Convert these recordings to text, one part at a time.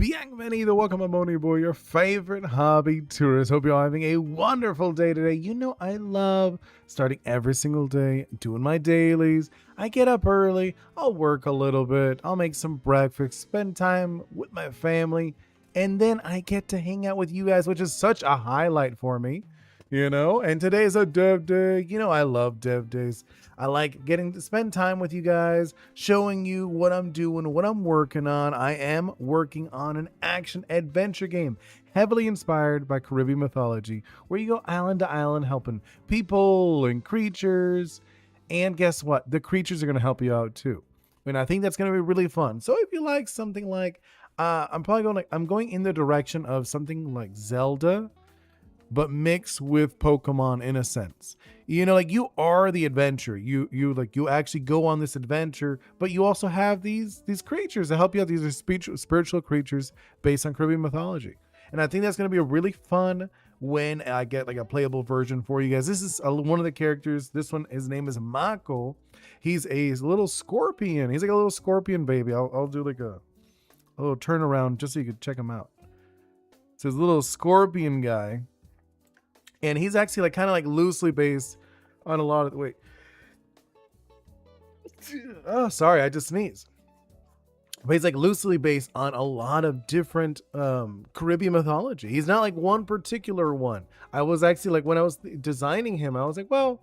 Bienvenido, welcome. I'm Oni Boi, your favorite hobby tourist. Hope you're all having a wonderful day today. You know, I love starting every single day, doing my dailies. I get up early, I'll work a little bit, I'll make some breakfast, spend time with my family, and then I get to hang out with you guys, which is such a highlight for me. And today is a dev day. I love dev days. I like getting to spend time with you guys, showing you what I'm doing, what I'm working on. I am working on an action adventure game, heavily inspired by Caribbean mythology, where you go island to island helping people and creatures. And guess what? The creatures are going to help you out too. And I think that's going to be really fun. So if you like something like, I'm going in the direction of something like Zelda, but mixed with Pokemon in a sense. You are the adventure. You actually go on this adventure, but you also have these creatures that help you out. These are spiritual creatures based on Caribbean mythology. And I think that's going to be a really fun when I get like a playable version for you guys. This is one of the characters. This one, his name is Mako. He's a little scorpion. He's like a little scorpion baby. I'll do like a little turnaround just so you can check him out. It's his little scorpion guy. And he's actually like kind of like loosely based on a lot of oh, sorry, I just sneezed. But he's like loosely based on a lot of different Caribbean mythology. He's not like one particular one. I was actually like, when I was designing him, I was like, well,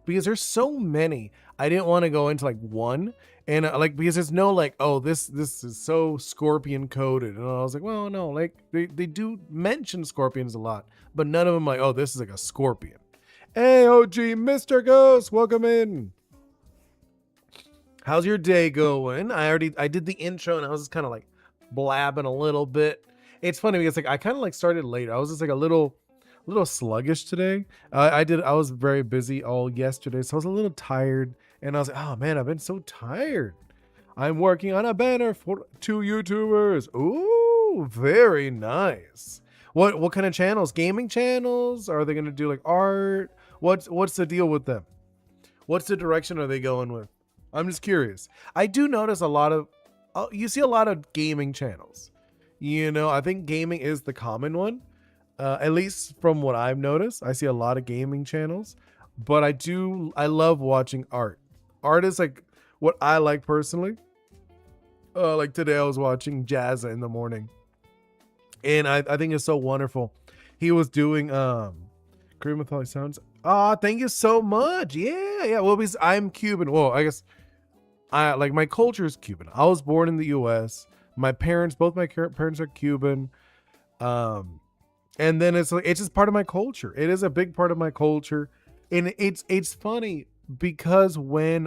because there's so many, I didn't want to go into like one. And because there's no like, oh, this is so scorpion coded. And I was like, well, no, like they do mention scorpions a lot, but none of them like, oh, this is like a scorpion. Hey, OG, Mr. Ghost, welcome in. How's your day going? I did the intro and I was just kind of like blabbing a little bit. It's funny because like I kind of like started later. I was just like a little sluggish today. I was very busy all yesterday, so I was a little tired. And I was like, oh man, I've been so tired. I'm working on a banner for 2 YouTubers. Ooh, very nice. What kind of channels? Gaming channels? Are they gonna do like art? What's the deal with them? What's the direction are they going with? I'm just curious. I do notice you see a lot of gaming channels. I think gaming is the common one. At least from what I've noticed, I see a lot of gaming channels, but I love watching art. Art is like what I like personally. Like today I was watching Jazza in the morning, and I think it's so wonderful. He was doing Korean mythology sounds. Thank you so much. Yeah. Well, because I'm Cuban. Well, I guess my culture is Cuban. I was born in the U.S. Both my parents are Cuban. And then it's just part of my culture. It is a big part of my culture. And it's funny because when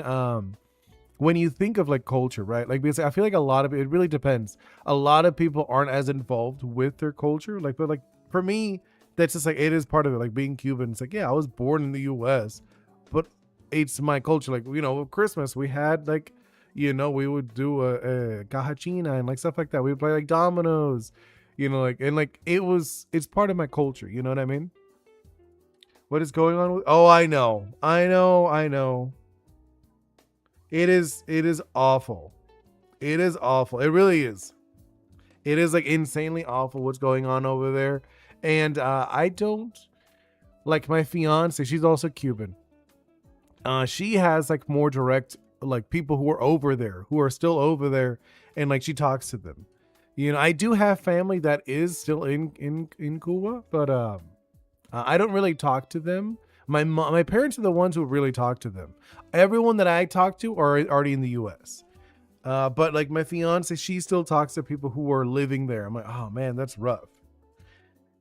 you think of like culture, right? Like, because I feel like it really depends. A lot of people aren't as involved with their culture. But like for me, that's just like, it is part of it. Like being Cuban, it's like, yeah, I was born in the US, but it's my culture. Like, Christmas, we had like, we would do a cajachina and like stuff like that. We would play like dominoes. It's part of my culture. You know what I mean? What is going on with, oh, I know. It is awful. It is awful. It really is. It is like insanely awful what's going on over there. And I don't like my fiance. She's also Cuban. She has like more direct, like people who are over there, who are still over there. And like she talks to them. I do have family that is still in Cuba, but I don't really talk to them. My parents are the ones who really talk to them. Everyone that I talk to are already in the U.S. But like my fiance, she still talks to people who are living there. I'm like, oh man, that's rough.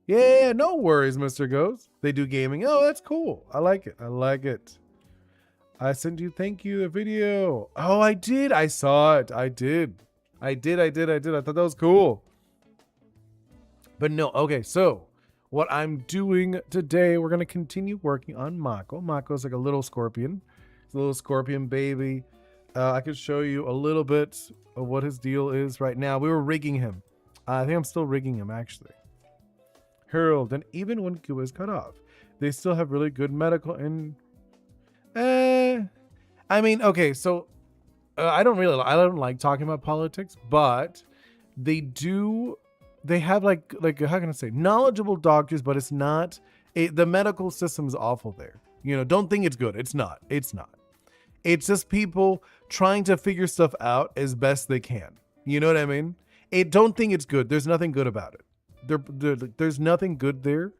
Yeah, no worries, Mr. Ghost. They do gaming. Oh, that's cool. I like it. I sent you, thank you, the video. Oh, I did. I saw it. I did. I thought that was cool. But no, okay, so what I'm doing today, we're going to continue working on Mako. Mako's like a little scorpion. It's a little scorpion baby. I can show you a little bit of what his deal is right now. We were rigging him. I think I'm still rigging him, actually. Hurled, and even when Cuba is cut off, they still have really good medical and... I mean, okay, so I don't like talking about politics, but they do they have like how can I say, knowledgeable doctors, but it's not the medical system is awful there. Don't think it's good. It's not. It's not. It's just people trying to figure stuff out as best they can. You know what I mean? Don't think it's good. There's nothing good about it. There's nothing good there.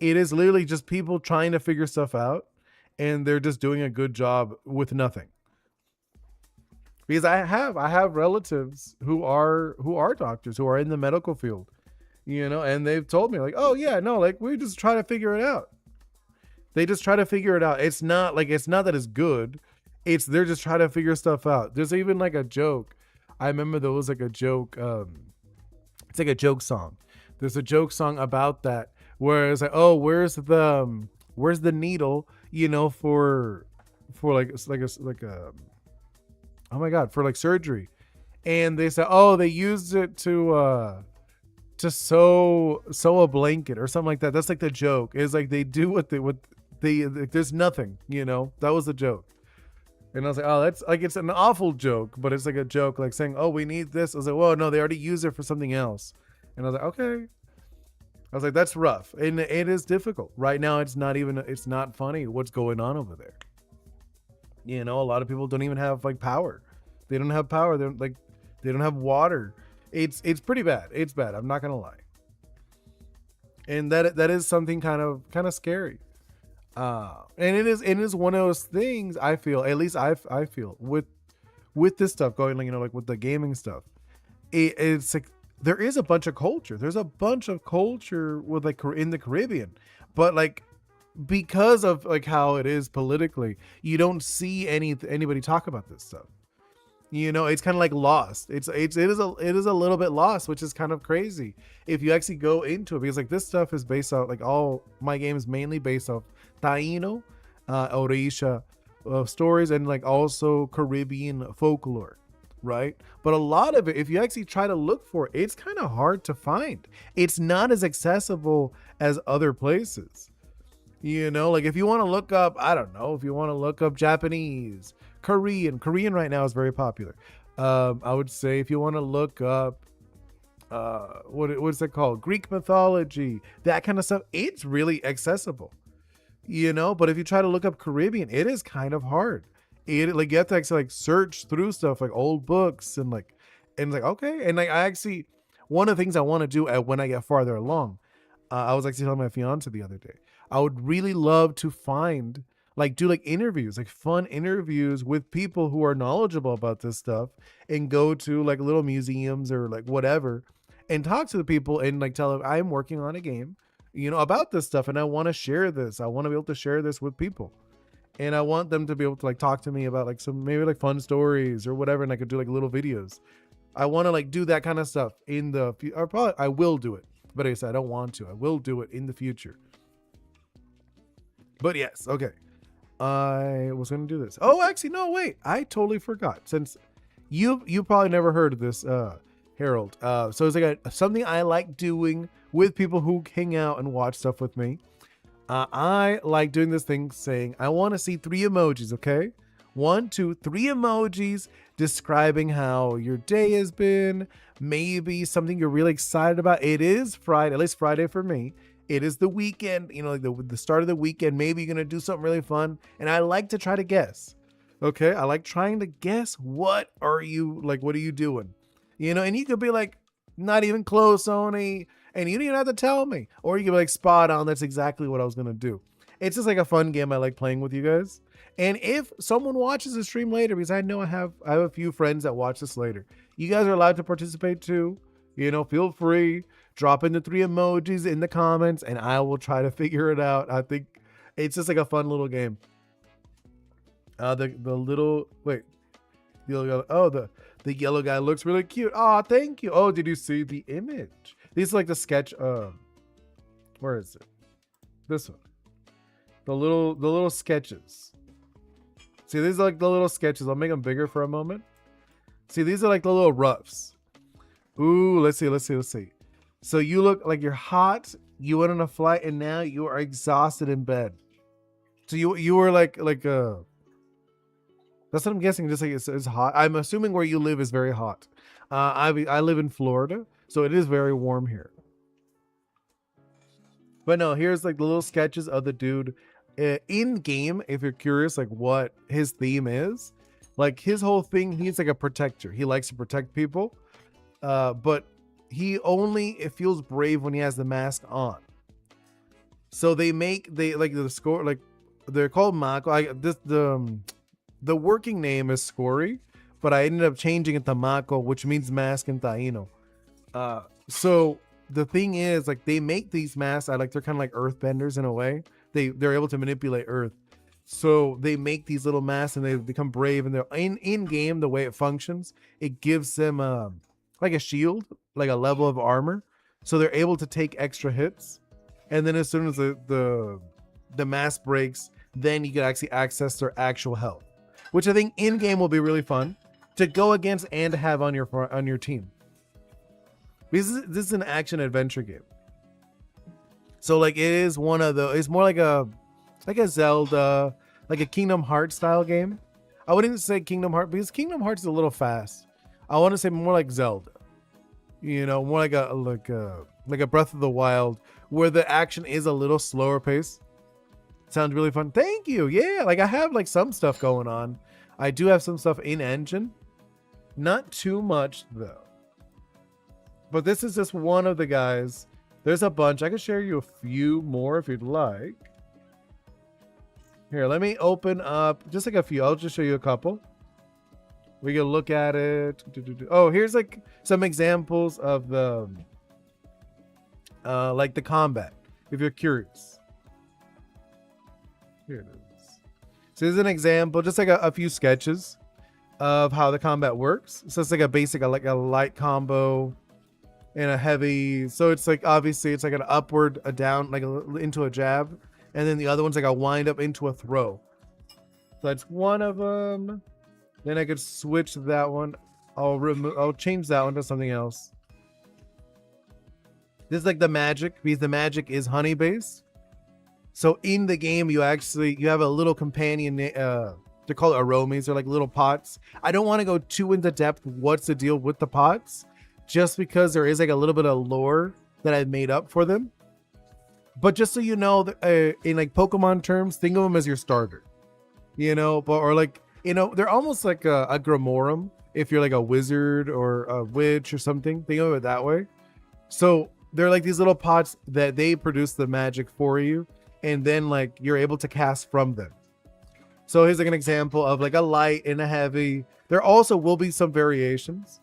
It is literally just people trying to figure stuff out, and they're just doing a good job with nothing. Because I have relatives who are doctors, who are in the medical field, and they've told me like, oh yeah, no, like we just try to figure it out. They just try to figure it out. It's not that it's good. They're just trying to figure stuff out. There's even like a joke. I remember there was like a joke. It's like a joke song. There's a joke song about that where it's like, oh, where's the needle? For like it's like a oh my god, for like surgery, and they said, oh, they used it to sew a blanket or something like that. That's like the joke. It's like they do what they there's nothing. That was the joke. And I was like, oh, that's like, it's an awful joke, but it's like a joke, like saying, oh, we need this. I was like, well, no, they already used it for something else. And I was like, okay. I was like, that's rough. And it is difficult. Right now, it's not funny what's going on over there. A lot of people don't even have like power. They don't have power. They don't have water. It's pretty bad. It's bad. I'm not gonna lie. And that is something kind of scary. And it is one of those things. I feel, at least I feel with this stuff going, like with the gaming stuff, it's like there is a bunch of culture. There's a bunch of culture with like in the Caribbean, but like because of like how it is politically, you don't see anybody talk about this stuff. It's kind of like lost. It is a little bit lost, which is kind of crazy if you actually go into it, because like this stuff is based off, like all my games mainly based off Taino, Orisha stories, and like also Caribbean folklore, right? But a lot of it, if you actually try to look for it, it's kind of hard to find. It's not as accessible as other places. Like if you want to look up, I don't know, if you want to look up Japanese, Korean right now is very popular. I would say if you want to look up, what's it called? Greek mythology, that kind of stuff, it's really accessible. But if you try to look up Caribbean, it is kind of hard. Like you have to actually like search through stuff like old books and like, okay. And like I actually, one of the things I want to do when I get farther along, I was actually telling my fiance the other day, I would really love to do like interviews, like fun interviews with people who are knowledgeable about this stuff, and go to like little museums or like whatever, and talk to the people and like tell them I'm working on a game, about this stuff, and I want to share this. I want to be able to share this with people, and I want them to be able to like talk to me about like some maybe like fun stories or whatever, and I could do like little videos. I want to like do that kind of stuff in the future. I will do it, but I said I don't want to. I will do it in the future. But yes, okay. I was gonna do this. Oh, actually, no, wait. I totally forgot. Since you probably never heard of this, Harold. So it's like something I like doing with people who hang out and watch stuff with me. I like doing this thing saying I want to see 3 emojis. Okay, 1, 2, 3 emojis describing how your day has been. Maybe something you're really excited about. It is Friday, at least Friday for me. It is the weekend, like the start of the weekend. Maybe you're going to do something really fun. And I like to try to guess. Okay. I like trying to guess. What are you doing? And you could be like, not even close, Oni. And you don't even have to tell me. Or you could be like, spot on. That's exactly what I was going to do. It's just like a fun game I like playing with you guys. And if someone watches the stream later, because I know I have a few friends that watch this later, you guys are allowed to participate too. Feel free. Drop in the 3 emojis in the comments, and I will try to figure it out. I think it's just like a fun little game. The little wait, the yellow guy looks really cute. Oh, thank you. Oh, did you see the image? These are like the sketch. Where is it? This one. The little sketches. See, these are like the little sketches. I'll make them bigger for a moment. See, these are like the little roughs. Ooh, let's see. So you look like you're hot. You went on a flight and now you are exhausted in bed. So you were like that's what I'm guessing. Just like it's hot. I'm assuming where you live is very hot. I live in Florida, So it is very warm here. But no, here's like the little sketches of the dude in game. If you're curious, like what his theme is, like his whole thing, he's like a protector. He likes to protect people, but it feels brave when he has the mask on. So they like the score, like they're called Mako. The working name is Scory, but I ended up changing it to Mako, which means mask in Taino. So the thing is, like, they make these masks, they're kind of like earthbenders in a way. They're able to manipulate earth. So they make these little masks and they become brave, and they're in game. The way it functions, it gives them like a shield, like a level of armor. So they're able to take extra hits. And then as soon as the mask breaks, then you can actually access their actual health, which I think in game will be really fun to go against and to have on your team. Because this is an action adventure game. So like it is one of the, it's more like a Zelda, like a Kingdom Hearts style game. I wouldn't say Kingdom Hearts because Kingdom Hearts is a little fast. I want to say more like Zelda. You know, more like a Breath of the Wild, where the action is a little slower pace. Sounds really fun. Thank you. Yeah, like I have like some stuff going on. I do have some stuff in engine. Not too much though. But this is just one of the guys. There's a bunch. I can share you a few more if you'd like. Here, let me open up just like a few. I'll just show you a couple. We can look at it. Oh, here's like some examples of the like the combat, if you're curious. Here it is. So here's an example, just like a few sketches of how the combat works. So it's like a basic, like a light combo and a heavy. So it's like, obviously it's like an upward, a down, like into a jab. And then the other one's like a wind up into a throw. So that's one of them. Then I could switch that one. I'll change that one to something else. This is like the magic, because the magic is honey based. So in the game, you have a little companion. They're called aromas. They're like little pots. I don't want to go too into depth what's the deal with the pots, just because there is like a little bit of lore that I've made up for them. But just so you know, in like Pokemon terms, think of them as your starter. You know, or like, you know, they're almost like a Grimorum if you're like a wizard or a witch or something. Think of it that way. So they're like these little pots that they produce the magic for you, and then like you're able to cast from them. So here's like an example of like a light and a heavy. There also will be some variations.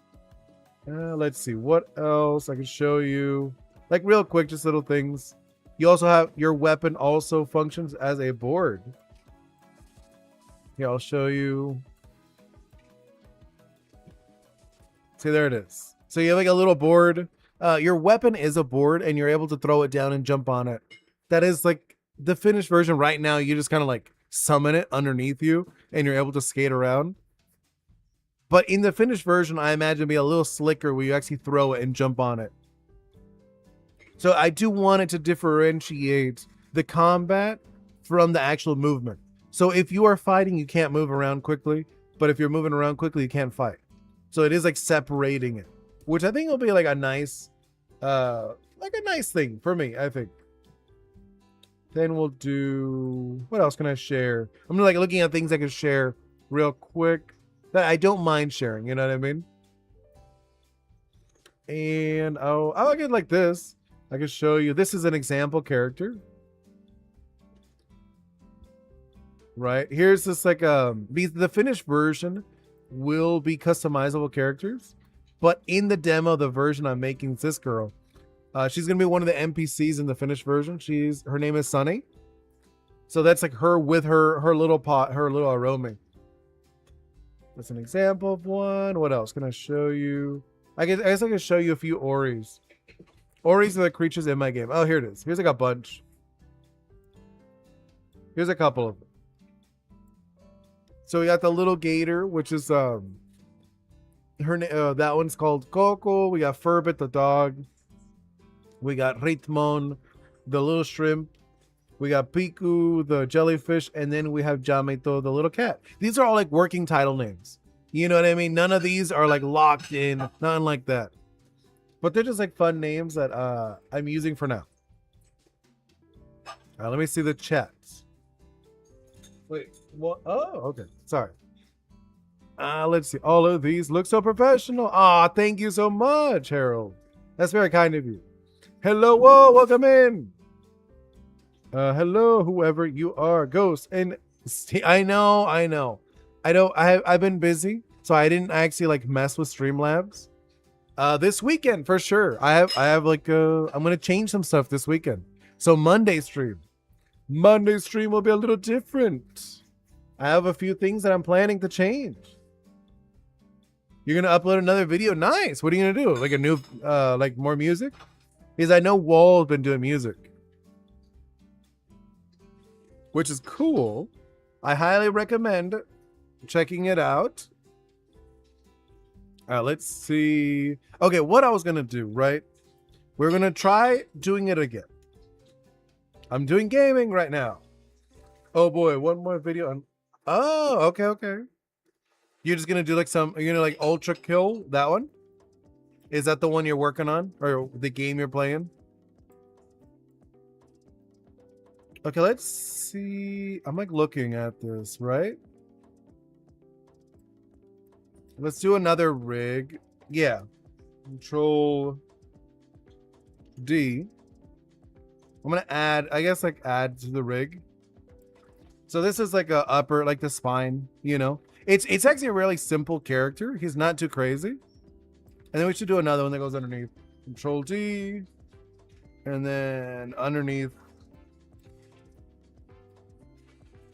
Let's see what else I can show you. Like real quick, just little things. You also have your weapon also functions as a board. Here, I'll show you. See, there it is. So you have like a little board. Your weapon is a board, and you're able to throw it down and jump on it. That is like the finished version. Right now, you just kind of like summon it underneath you, and you're able to skate around. But in the finished version, I imagine it'd be a little slicker where you actually throw it and jump on it. So I do want it to differentiate the combat from the actual movement. So if you are fighting, you can't move around quickly. But if you're moving around quickly, you can't fight. So it is like separating it, which I think will be like a nice thing for me, I think. Then we'll do, what else can I share? I'm like looking at things I can share real quick that I don't mind sharing, you know what I mean? And I'll get like this. I can show you, this is an example character. Right, here's this like the finished version will be customizable characters, but in the demo, the version I'm making is this girl. She's gonna be one of the NPCs in the finished version. Her name is Sunny. So that's like her with her little pot, her little aroma. That's an example of one. What else can I show you? I guess I can show you a few Oris. Oris are the creatures in my game. Oh, here it is. Here's like a bunch. Here's a couple of them. So we got the little gator, which is that one's called Coco. We got Furbit the dog. We got Ritmon, the little shrimp. We got Piku, the jellyfish, and then we have Jameto, the little cat. These are all like working title names. You know what I mean? None of these are like locked in, nothing like that. but they're just like fun names that I'm using for now. Let me see the chats. Wait, what? Oh, okay. Sorry. Let's see. All of these look so professional. Thank you so much, Harold. That's very kind of you. Hello, whoa, welcome in. Hello, whoever you are, Ghost. And I know. I've been busy, so I didn't actually like mess with Streamlabs. This weekend for sure. I have like I'm gonna change some stuff this weekend. So Monday stream will be a little different. I have a few things that I'm planning to change. You're gonna upload another video. Nice. What are you gonna do? Like a new like more music? Because I know Wall's been doing music, which is cool. I highly recommend checking it out. Let's see. Okay, what I was gonna do, right? We're gonna try doing it again. I'm doing gaming right now. Oh boy, one more video on. Oh, okay. You're just gonna do like you're gonna like ultra kill that one? Is that the one you're working on? Or the game you're playing? Okay, let's see. I'm like looking at this, right? Let's do another rig. Yeah. Control D. I'm gonna add, I guess like add to the rig. So this is like a upper, like the spine, you know? It's actually a really simple character. He's not too crazy. And then we should do another one that goes underneath. Control D. And then underneath.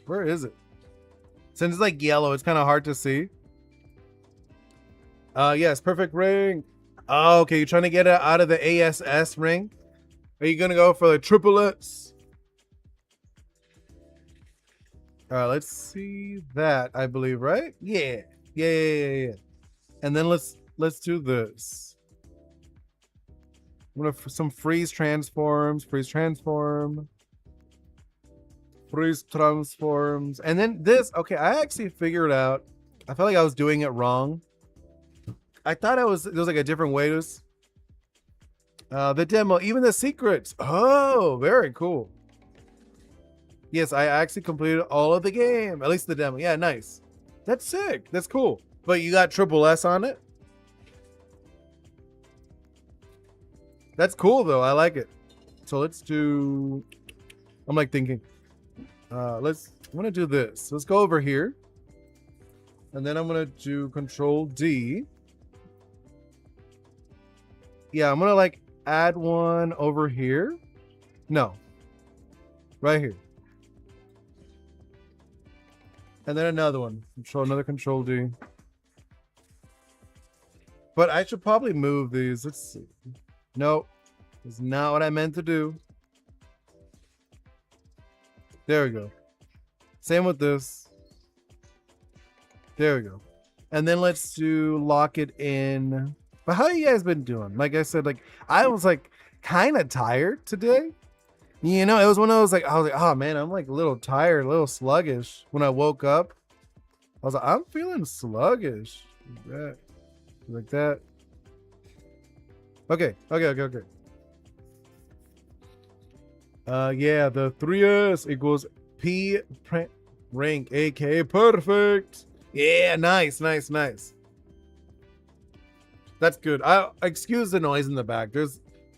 Where is it? Since it's like yellow, it's kind of hard to see. Yes, perfect ring. Oh, okay, you're trying to get it out of the ASS ring? Are you gonna go for the triplets? Let's see that, I believe, right? Yeah. And then let's do this. I'm gonna some freeze transforms, and then this. Okay, I actually figured out. I felt like I was doing it wrong. I thought there was like a different way to the demo, even the secrets. Oh, very cool. Yes, I actually completed all of the game, at least the demo. Yeah, nice. That's sick. That's cool. But you got triple S on it? That's cool though. I like it. So let's do, I'm like thinking, I'm gonna do this. Let's go over here. And then I'm gonna do Control D. Yeah, I'm gonna like add one over here. No. Right here. And then another one. Another Control D. But I should probably move these. Let's see. Nope. That's not what I meant to do. There we go. Same with this. There we go. And then let's do lock it in. But how you guys been doing? Like I said, like I was like kind of tired today. You know, it was one of those like I was like, oh man, I'm like a little tired, a little sluggish. When I woke up, I was like, I'm feeling sluggish. Like that. Okay. Yeah, the 3S equals P rank, aka perfect. Yeah, nice. That's good. I excuse the noise in the back.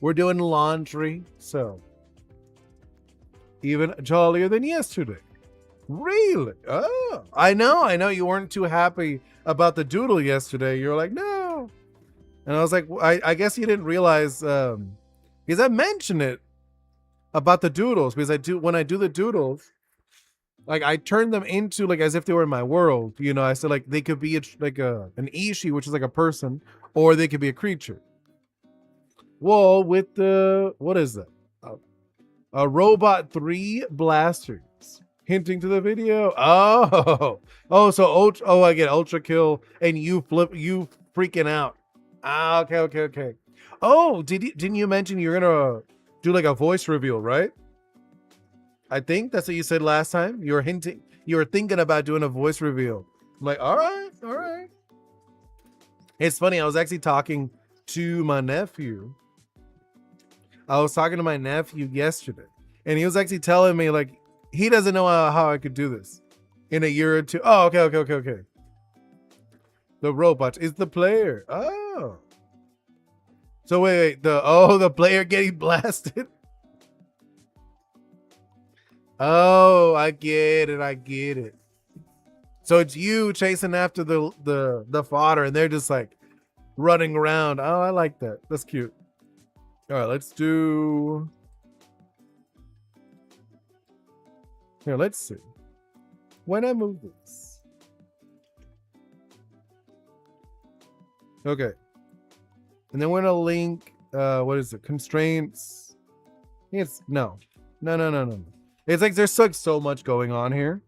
We're doing laundry, so even jollier than yesterday. Really? Oh, I know you weren't too happy about the doodle yesterday. You were like, no. And I was like, I guess you didn't realize, because I mentioned it about the doodles, because when I do the doodles, like I turn them into like as if they were in my world. You know, I said like they could be an ishi, which is like a person, or they could be a creature. Well, with the, what is that? A robot 3 blasters, hinting to the video. So I get ultra kill and you freaking out. Okay. Oh, didn't you mention you're gonna do like a voice reveal, right? I think that's what you said last time. You were thinking about doing a voice reveal. I'm like, all right. It's funny. I was actually talking to my nephew. I was talking to my nephew yesterday, and he was actually telling me like he doesn't know how I could do this in a year or two. Oh, okay. The robot is the player. Oh, so wait, the player getting blasted. Oh, I get it. So it's you chasing after the fodder, and they're just like running around. Oh, I like that. That's cute. All right, let's do. Here, let's see. When I move this. Okay. And then we're gonna link. What is it? Constraints. I think it's no. It's like there's like so much going on here.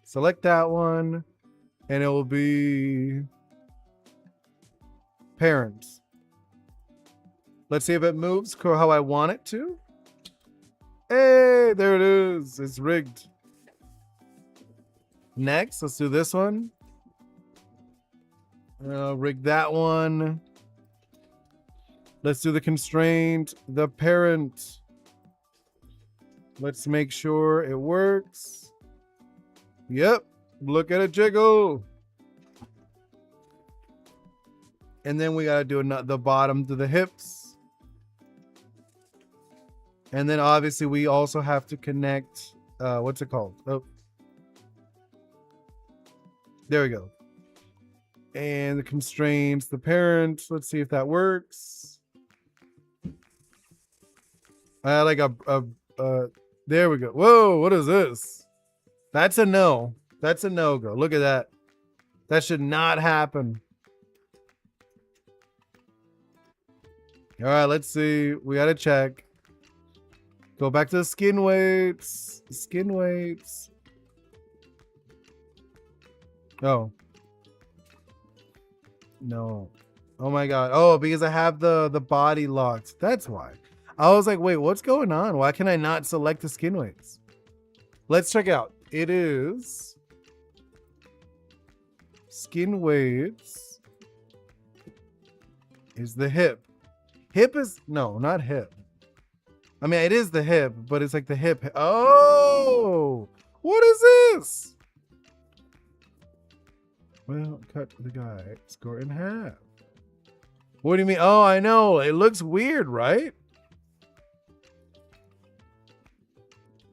Select that one, and it will be parents. Let's see if it moves how I want it to. Hey, there it is. It's rigged. Next, let's do this one. Rig that one. Let's do the constraint, the parent. Let's make sure it works. Yep, look at it jiggle. And then we gotta do the bottom to the hips. And then obviously we also have to connect, what's it called? Oh, there we go. And the constraints, the parent. Let's see if that works. Like there we go. Whoa, what is this? That's a no. That's a no-go. Look at that. That should not happen. All right, let's see. We got to check. Go back to the skin weights. Skin weights. Oh. No. Oh my God. Oh, because I have the body locked. That's why. I was like, wait, what's going on? Why can I not select the skin weights? Let's check out. It is skin weights is the hip. Hip is no, not hip. I mean, it is the hip, but it's like the hip. Oh, what is this? Well, cut the guy, score in half. What do you mean? Oh, I know. It looks weird, right?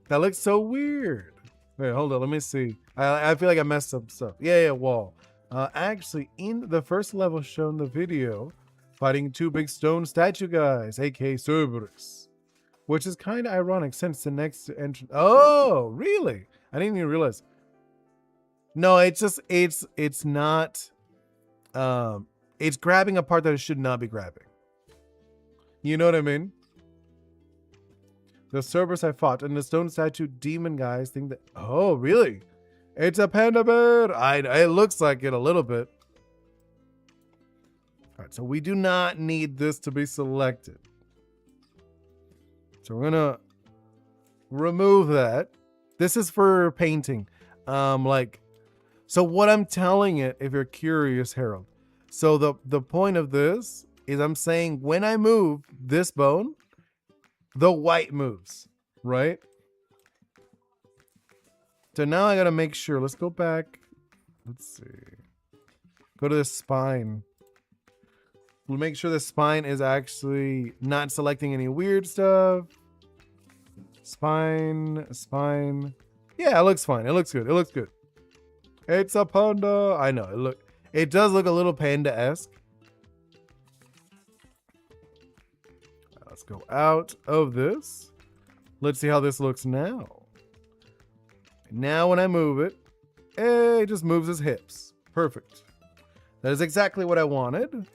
That looks so weird. Wait, hold on. Let me see. I feel like I messed up stuff. Yeah, wall. Actually, in the first level shown the video, fighting two big stone statue guys, aka Cerberus, which is kind of ironic since the next entrance. Oh, really? I didn't even realize. No, it's just it's not. It's grabbing a part that it should not be grabbing. You know what I mean? The Cerberus I fought and the stone statue demon guys think that. Oh, really? It's a panda bear. It looks like it a little bit. All right, so we do not need this to be selected. So we're gonna remove that. This is for painting. So what I'm telling it, if you're curious, Harold. So the point of this is I'm saying when I move this bone, the white moves, right? So now I gotta make sure. Let's go back. Let's see. Go to the spine. We'll make sure the spine is actually not selecting any weird stuff. Spine. Yeah, it looks fine. It looks good. It's a panda. I know. It does look a little panda-esque. Let's go out of this. Let's see how this looks now. Now when I move it, it just moves his hips. Perfect. That is exactly what I wanted.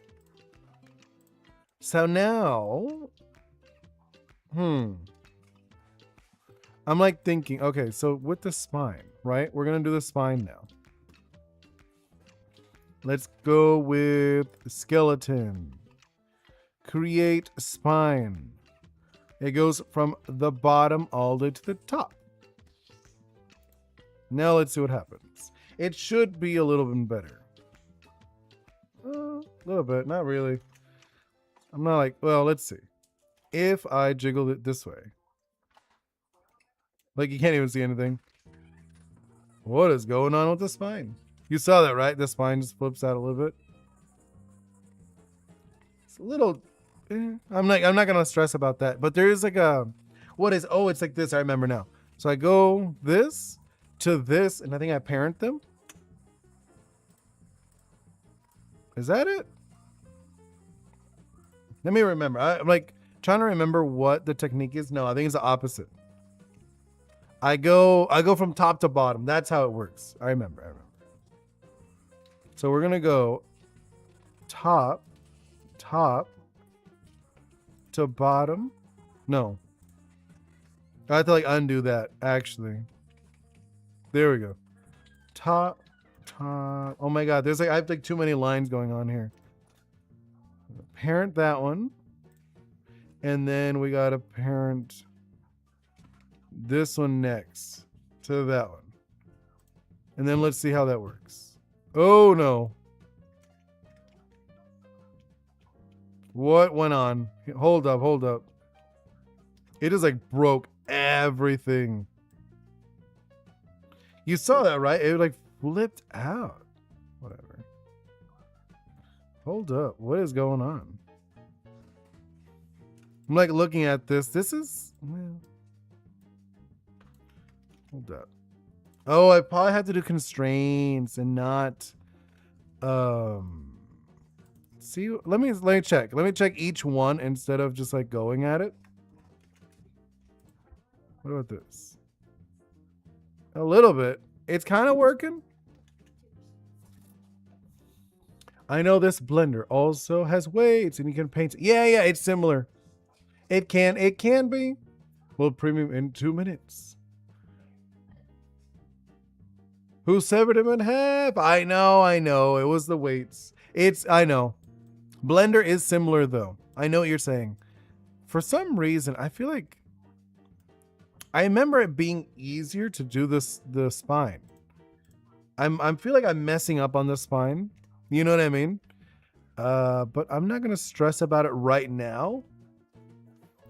So now, I'm like thinking, okay, so with the spine, right? We're going to do the spine now. Let's go with skeleton. Create spine. It goes from the bottom all the way to the top. Now let's see what happens. It should be a little bit better. A little bit, not really. I'm not like, well, let's see. If I jiggle it this way, like you can't even see anything. What is going on with the spine? You saw that, right? The spine just flips out a little bit. It's a little. I'm not gonna stress about that. But there is like a, what is? Oh, it's like this. I remember now. So I go this to this, and I think I parent them. Is that it? Let me remember. I'm like trying to remember what the technique is. No, I think it's the opposite. I go from top to bottom. That's how it works. I remember. So we're gonna go top to bottom. No. I have to like undo that actually. There we go. Top. Oh my god, there's like I have like too many lines going on here. Parent that one. And then we gotta parent this one next to that one. And then let's see how that works. Oh no. What went on? Hold up. It just like broke everything. You saw that, right? It like flipped out. Whatever. Hold up. What is going on? I'm like looking at this. This is... Well, hold up. Oh, I probably have to do constraints and not... See, let me check. Let me check each one instead of just like going at it. What about this? A little bit. It's kind of working. I know this blender also has weights and you can paint. Yeah, it's similar. It can be. Well, premium in 2 minutes. Who severed him in half? I know. It was the weights. I know. Blender is similar though. I know what you're saying. For some reason, I feel like I remember it being easier to do the spine. I feel like I'm messing up on the spine. You know what I mean? But I'm not gonna stress about it right now.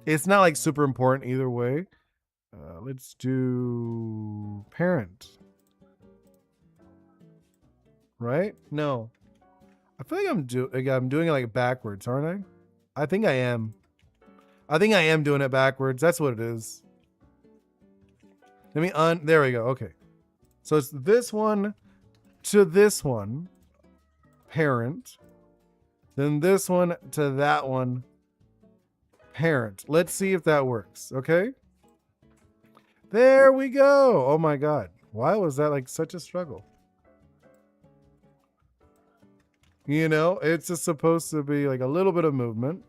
It's not like super important either way. Let's do parent. Right? No. I feel like I'm doing it like backwards, aren't I? I think I am. I think I am doing it backwards. That's what it is. Let me there we go. Okay. So it's this one to this one, parent. Then this one to that one, parent. Let's see if that works. Okay. There we go. Oh my God. Why was that like such a struggle? You know, it's just supposed to be like a little bit of movement.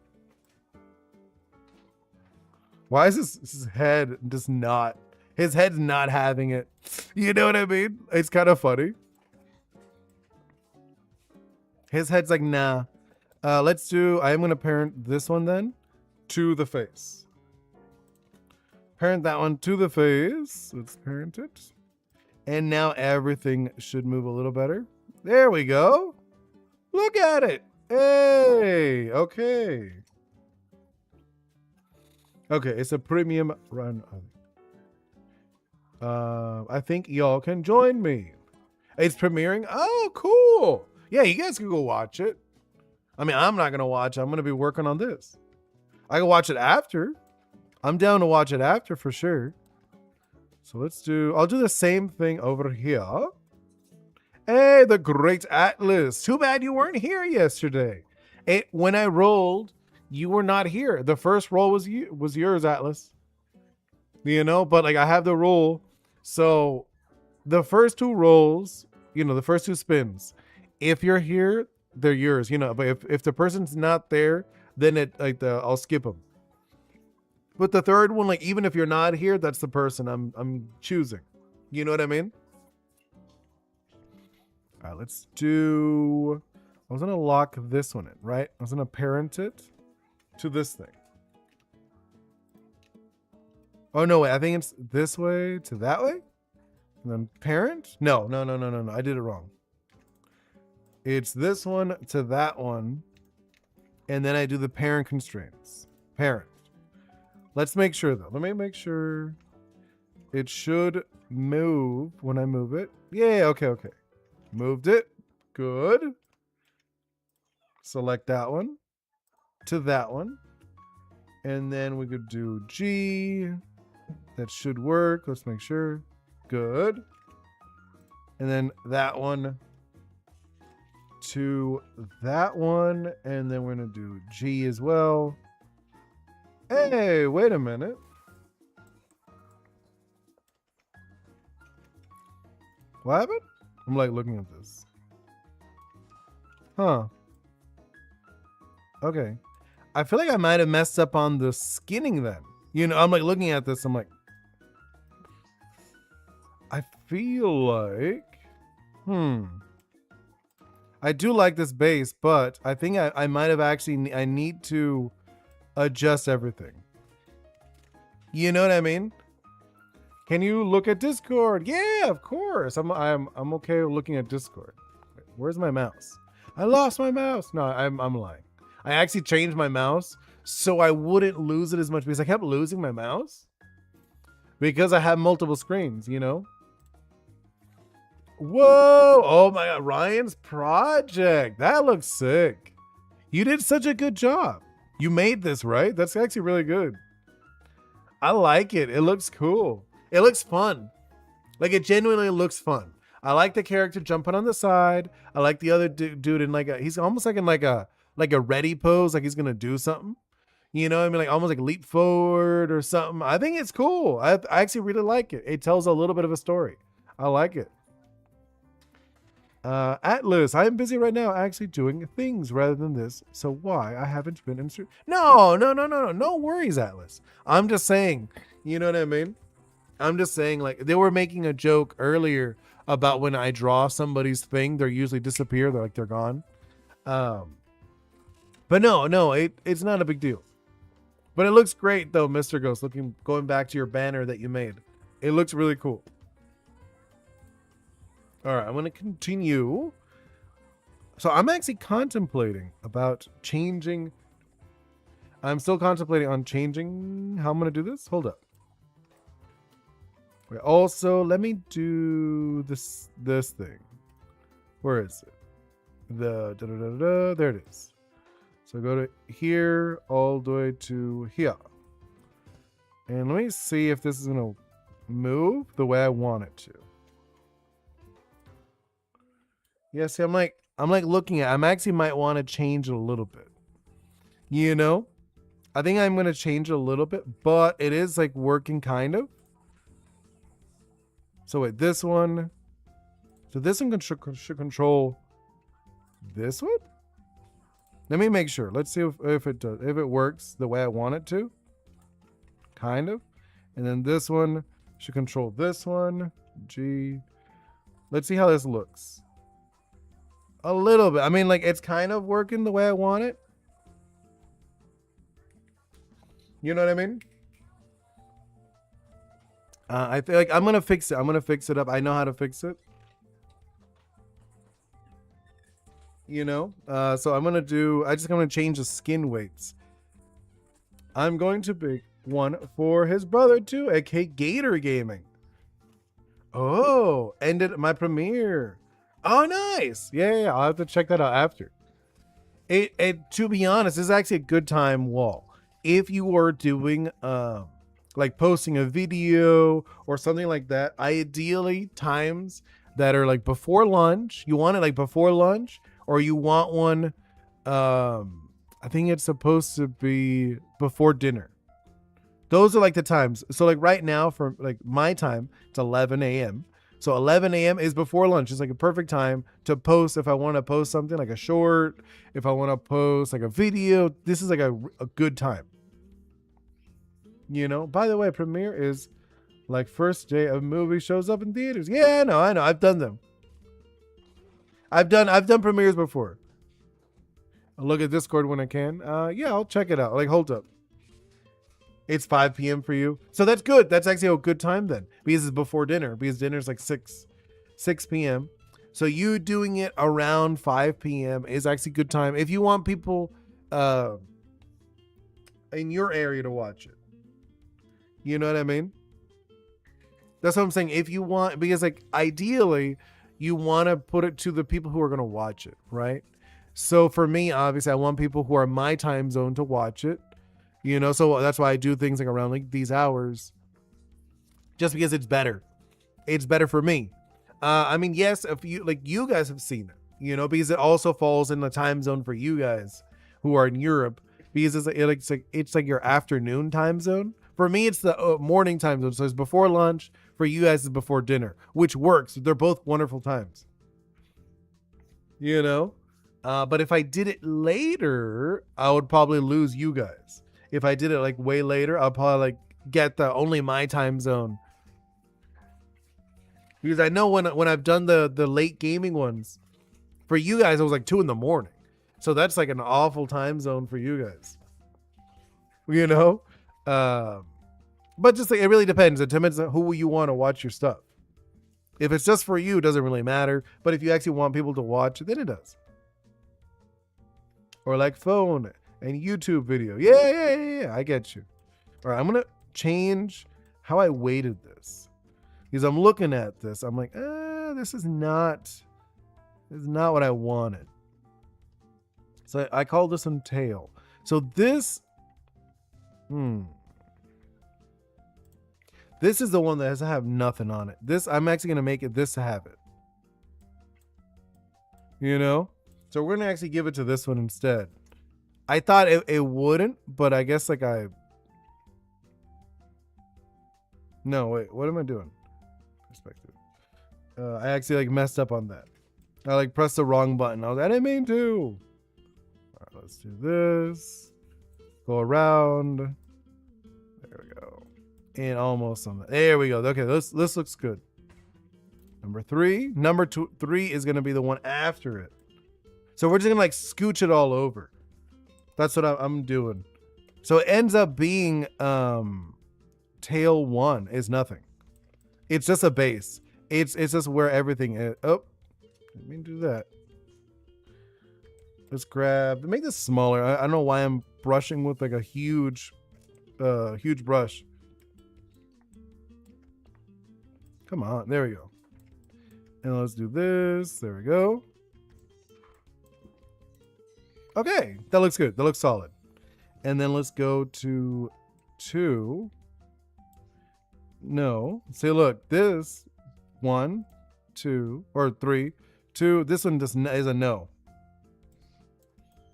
Why is his head just not? His head's not having it. You know what I mean? It's kind of funny. His head's like, nah. Let's do, I am going to parent this one then to the face. Parent that one to the face. Let's parent it. And now everything should move a little better. There we go. Look at it. Hey, okay. Okay, it's a premium run. I think y'all can join me. It's premiering. Oh, cool. Yeah, you guys can go watch it. I mean, I'm not going to watch. I'm going to be working on this. I can watch it after. I'm down to watch it after for sure. So I'll do the same thing over here. Hey, the great Atlas. Too bad you weren't here yesterday. When I rolled, you were not here. The first roll was yours, Atlas. You know, but like I have the roll. So the first two rolls, you know, the first two spins, if you're here, they're yours, you know, but if the person's not there, then I'll skip them. But the third one, like even if you're not here, that's the person I'm choosing. You know what I mean? All right, let's do, I was going to lock this one in, right? I was going to parent it to this thing. Oh, no, wait, I think it's this way to that way. And then parent? No. I did it wrong. It's this one to that one. And then I do the parent constraints. Parent. Let's make sure though. Let me make sure it should move when I move it. Yeah, okay. Moved it. Good. Select that one to that one. And then we could do G. That should work. Let's make sure. Good. And then that one to that one. And then we're going to do G as well. Hey, wait a minute. What happened? I'm like looking at this. Huh. Okay. I feel like I might have messed up on the skinning then. You know, I'm like looking at this. I'm like, I feel like, I do like this base, but I think I might have actually, I need to adjust everything. You know what I mean? Can you look at Discord? Yeah, of course. I'm okay looking at Discord. Wait, where's my mouse? I lost my mouse. No, I'm lying. I actually changed my mouse so I wouldn't lose it as much because I kept losing my mouse because I have multiple screens, you know? Whoa! Oh my God, Ryan's project. That looks sick. You did such a good job. You made this, right? That's actually really good. I like it. It looks cool. It looks fun. Like it genuinely looks fun. I like the character jumping on the side. I like the other dude in like he's almost like in like a ready pose, like he's gonna do something. You know what I mean? Like almost like leap forward or something. I think it's cool. I actually really like it. It tells a little bit of a story. I like it. Atlas, I am busy right now actually doing things rather than this. So why I haven't been in... No worries, Atlas. I'm just saying, you know what I mean? I'm just saying, like, they were making a joke earlier about when I draw somebody's thing, they usually disappear. They're like, they're gone. But no, it's not a big deal. But it looks great though, Mr. Ghost, going back to your banner that you made. It looks really cool. All right, I'm going to continue. So I'm actually contemplating about changing. I'm still contemplating on changing how I'm going to do this. Hold up. Okay, also, let me do this thing. Where is it? There it is. So go to here all the way to here. And let me see if this is going to move the way I want it to. Yeah, see, I'm like looking at, I actually might want to change it a little bit. You know? I think I'm going to change it a little bit, but it is like working kind of. So wait, this one. So this one should control this one? Let me make sure. Let's see if it does, if it works the way I want it to. Kind of. And then this one should control this one. G. Let's see how this looks. A little bit. I mean, like, it's kind of working the way I want it. You know what I mean? I feel like I'm going to fix it. I'm going to fix it up. I know how to fix it. You know? So I'm going to change the skin weights. I'm going to pick one for his brother too, aka Gator Gaming. Oh, ended my premiere. Oh, nice. Yeah, I'll have to check that out after. It to be honest, this is actually a good time wall. If you were doing like posting a video or something like that, ideally times that are like before lunch. You want it like before lunch, or you want one I think it's supposed to be before dinner. Those are like the times. So like right now for like my time, it's 11 a.m. So 11 a.m. is before lunch. It's like a perfect time to post if I want to post something like a short, if I want to post like a video. This is like a good time. You know, by the way, premiere is like first day of movie shows up in theaters. Yeah, I know. I've done them. I've done premieres before. I'll look at Discord when I can. Yeah, I'll check it out. Like, hold up. It's 5 p.m. for you. So that's good. That's actually a good time then. Because it's before dinner. Because dinner's like 6 p.m. So you doing it around 5 p.m. is actually a good time if you want people in your area to watch it. You know what I mean? That's what I'm saying. If you want, because like ideally, you want to put it to the people who are going to watch it, right? So for me, obviously, I want people who are my time zone to watch it. You know, so that's why I do things like around like these hours, just because it's better. It's better for me. I mean, yes, if you guys have seen it, you know, because it also falls in the time zone for you guys who are in Europe, because it's like your afternoon time zone. For me, it's the morning time zone, so it's before lunch. For you guys, it's before dinner, which works. They're both wonderful times. You know, but if I did it later, I would probably lose you guys. If I did it like way later, I'll probably like get the only my time zone. Because I know when I've done the late gaming ones, for you guys, it was like 2 a.m. So that's like an awful time zone for you guys. You know? But just like, it really depends. It depends on who you want to watch your stuff. If it's just for you, it doesn't really matter. But if you actually want people to watch, then it does. Or like phone and YouTube video. Yeah. I get you. All right, I'm going to change how I weighted this. Because I'm looking at this. I'm like, this is not what I wanted. So I call this one tail. So this, this is the one that has to have nothing on it. This, I'm actually going to make it this to have it. You know? So we're going to actually give it to this one instead. I thought it wouldn't, but I guess like no, wait, what am I doing? Perspective. I actually like messed up on that. I like pressed the wrong button. I didn't mean to. All right, let's do this. Go around. There we go. And almost on that. There we go. Okay, this looks good. Number 3. Number 3 is gonna be the one after it. So we're just gonna like scooch it all over. That's what I'm doing. So it ends up being tail 1 is nothing. It's just a base. It's just where everything is. Oh, didn't mean to do that. Let's make this smaller. I don't know why I'm brushing with like a huge brush. Come on, there we go. And let's do this. There we go. Okay, that looks good. That looks solid. And then let's go to 2. No. See, look, this 1, 2, or 3, 2. This one just is a no.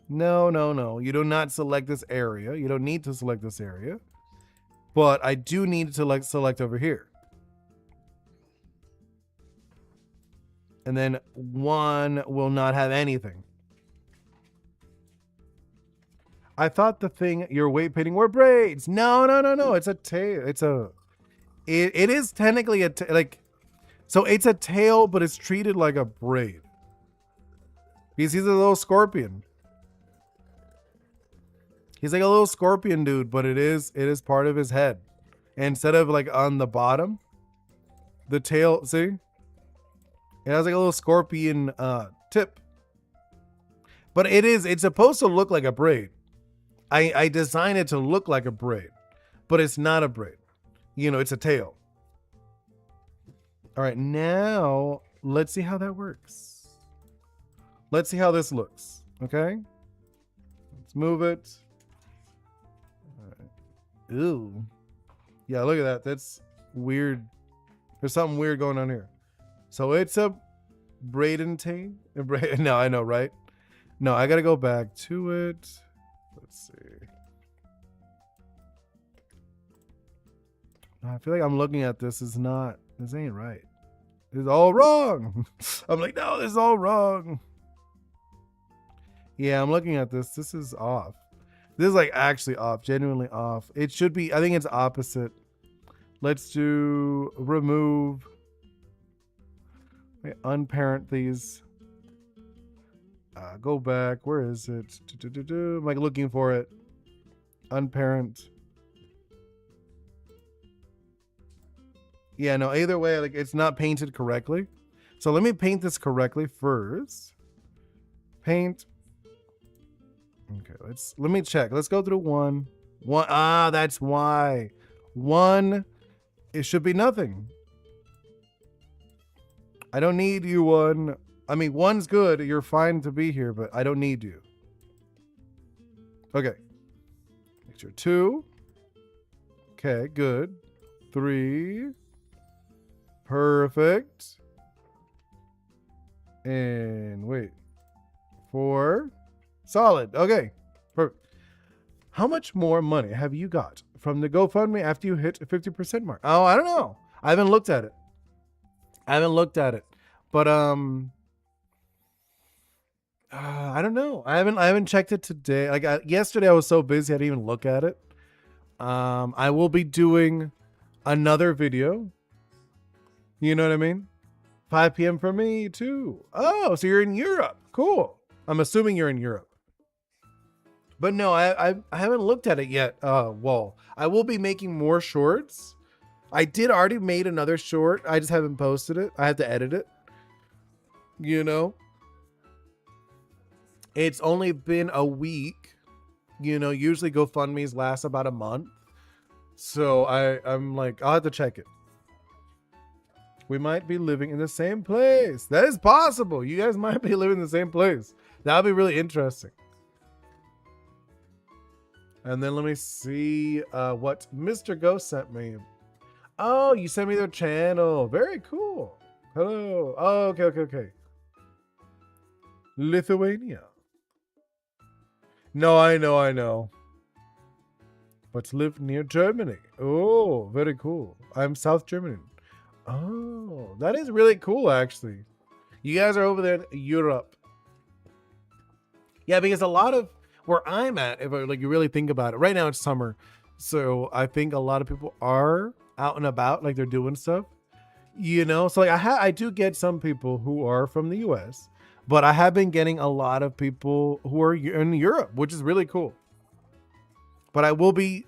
No. You do not select this area. You don't need to select this area. But I do need to select over here. And then 1 will not have anything. I thought the thing you're weight painting were braids. No. It's a tail. It is technically so it's a tail, but it's treated like a braid. Because he's a little scorpion. He's like a little scorpion dude, but it is part of his head. And instead of like on the bottom, the tail, see? It has like a little scorpion tip. But it's supposed to look like a braid. I designed it to look like a braid, but it's not a braid. You know, it's a tail. All right, now let's see how that works. Let's see how this looks. Okay. Let's move it. All right. Ew. Yeah, look at that. That's weird. There's something weird going on here. So it's a braided tail. No, I know, right? No, I got to go back to it. Let's see. I feel like I'm looking at this. This ain't right. It's all wrong. I'm like, no, this is all wrong. Yeah, I'm looking at this. This is off. This is like actually off, genuinely off. It should be, I think it's opposite. Let's do remove. Unparent these. Go back. Where is it? I'm like looking for it. Unparent. Yeah, no, either way, like it's not painted correctly. So let me paint this correctly first. Paint. Okay, let me check. Let's go through one. That's why. One, it should be nothing. I don't need you, one. I mean, one's good. You're fine to be here, but I don't need you. Okay. Make sure 2. Okay, good. 3. Perfect. And wait. 4. Solid. Okay. Perfect. How much more money have you got from the GoFundMe after you hit 50% mark? Oh, I don't know. I haven't looked at it. But I don't know. I haven't checked it today. Like yesterday I was so busy I didn't even look at it. I will be doing another video. You know what I mean? 5 p.m. for me too. Oh, so you're in Europe. Cool. I'm assuming you're in Europe. But no, I haven't looked at it yet. Well, I will be making more shorts. I did already made another short. I just haven't posted it. I had to edit it. You know? It's only been a week. You know, usually GoFundMe's last about a month. So I'm like, I'll have to check it. We might be living in the same place. That is possible. You guys might be living in the same place. That would be really interesting. And then let me see what Mr. Ghost sent me. Oh, you sent me their channel. Very cool. Hello. Oh, okay. Lithuania. No, I know. But live near Germany. Oh, very cool. I'm South German. Oh, that is really cool, actually. You guys are over there in Europe. Yeah, because a lot of where I'm at, if like you really think about it, right now it's summer. So I think a lot of people are out and about, like they're doing stuff. You know, so like I do get some people who are from the US, but I have been getting a lot of people who are in Europe, which is really cool. But I'll be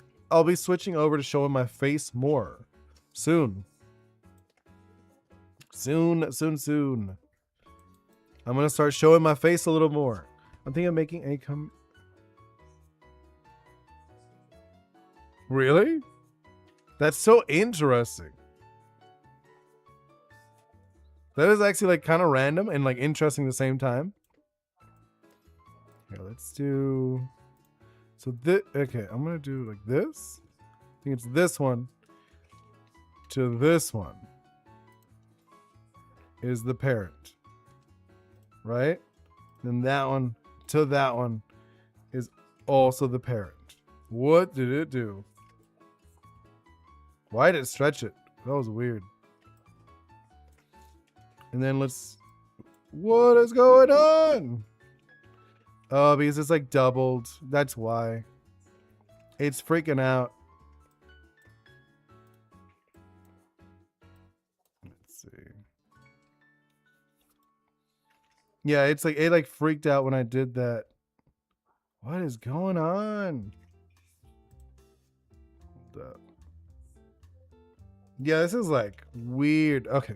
switching over to showing my face more soon. Soon. I'm gonna start showing my face a little more. I'm thinking of making a Really? That's so interesting. That is actually like kind of random and like interesting at the same time. Here, let's do. So this. Okay, I'm gonna do like this. I think it's this one to this one is the parent, right? Then that one to that one is also the parent. What did it do? Why did it stretch it? That was weird. And then what is going on? Oh, because it's like doubled. That's why. It's freaking out. Let's see. Yeah, it's like, it like freaked out when I did that. What is going on? Hold up. Yeah, this is like weird. Okay.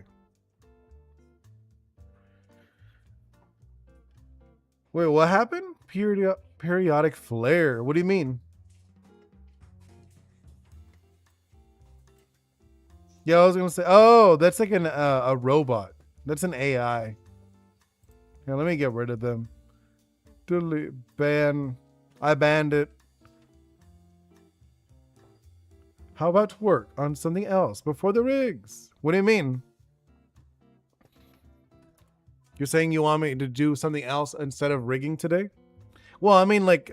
Wait, what happened? Periodic flare. What do you mean? Yeah, I was gonna say. Oh, that's like a robot. That's an AI. Here, let me get rid of them. Delete. Ban. I banned it. How about work on something else before the rigs? What do you mean? You're saying you want me to do something else instead of rigging today? Well, I mean, like,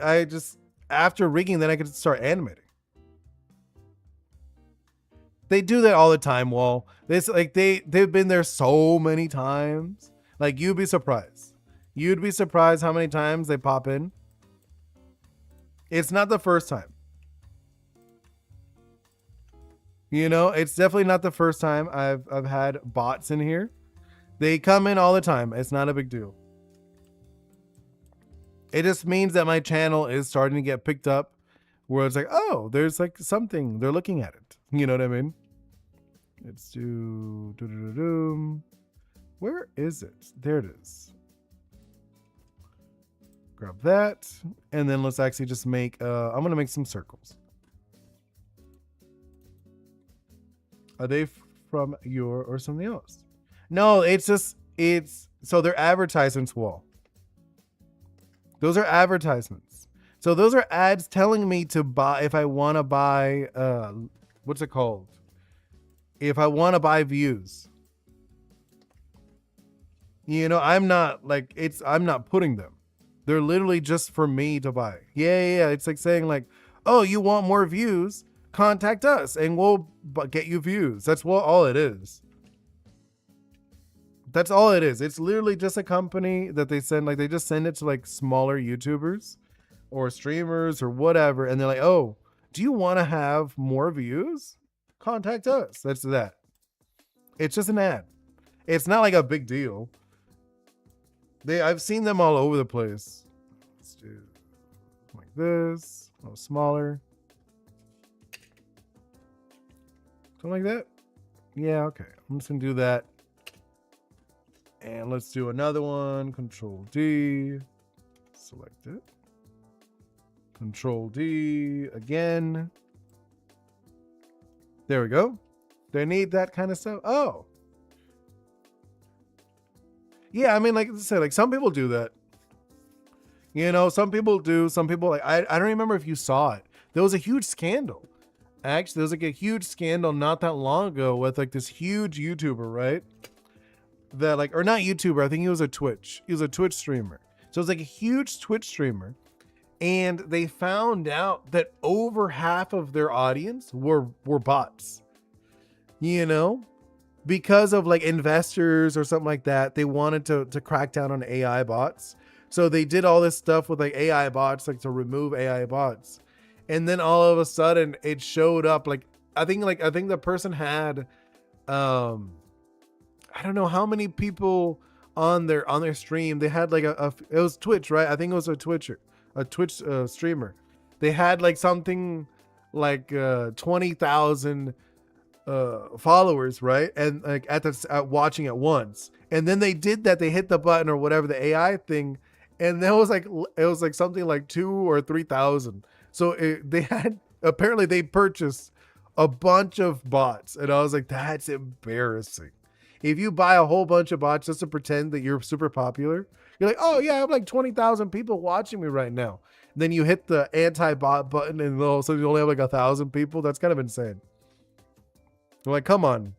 after rigging, then I could start animating. They do that all the time, Wall. They've been there so many times. Like, you'd be surprised. You'd be surprised how many times they pop in. It's not the first time. You know, it's definitely not the first time I've had bots in here. They come in all the time. It's not a big deal. It just means that my channel is starting to get picked up where it's like, oh, there's like something. They're looking at it. You know what I mean? Let's do. Where is it? There it is. Grab that. And then let's actually just make, I'm going to make some circles. Are they from your or something else? No, it's just, so they're advertisements wall. Those are advertisements. So those are ads telling me to buy, if I want to buy, what's it called? If I want to buy views. You know, I'm not putting them. They're literally just for me to buy. Yeah. It's like saying like, oh, you want more views? Contact us and we'll get you views. That's all it is. That's all it is. It's literally just a company that they send, like they just send it to like smaller YouTubers or streamers or whatever. And they're like, oh, do you want to have more views? Contact us. That's that. It's just an ad. It's not like a big deal. I've seen them all over the place. Let's do like this, a little smaller. Something like that. Yeah, okay. I'm just gonna do that. And let's do another one. Control D. Select it. Control D again. There we go. They need that kind of stuff. Oh. Yeah, I mean, like I said, like some people do that. You know, some people do. Some people like I don't remember if you saw it. There was a huge scandal. Actually, there was like a huge scandal not that long ago with like this huge YouTuber, right? That like, or not YouTuber, I think he was a Twitch. He was a Twitch streamer. So it was like a huge Twitch streamer. And they found out that over half of their audience were bots. You know? Because of like investors or something like that, they wanted to crack down on AI bots. So they did all this stuff with like AI bots, like to remove AI bots. And then all of a sudden it showed up like I think the person had I don't know how many people on their stream. They had like it was Twitch, right? I think it was a Twitch streamer. They had like something like 20,000 followers, right? And like at watching at once. And then they did that. They hit the button or whatever, the AI thing, and it was like something like 2,000 or 3,000. So apparently they purchased a bunch of bots, and I was like, that's embarrassing. If you buy a whole bunch of bots just to pretend that you're super popular, you're like, oh yeah, I have like 20,000 people watching me right now. And then you hit the anti-bot button, and all of a sudden you only have like 1,000 people. That's kind of insane. I'm like, come on,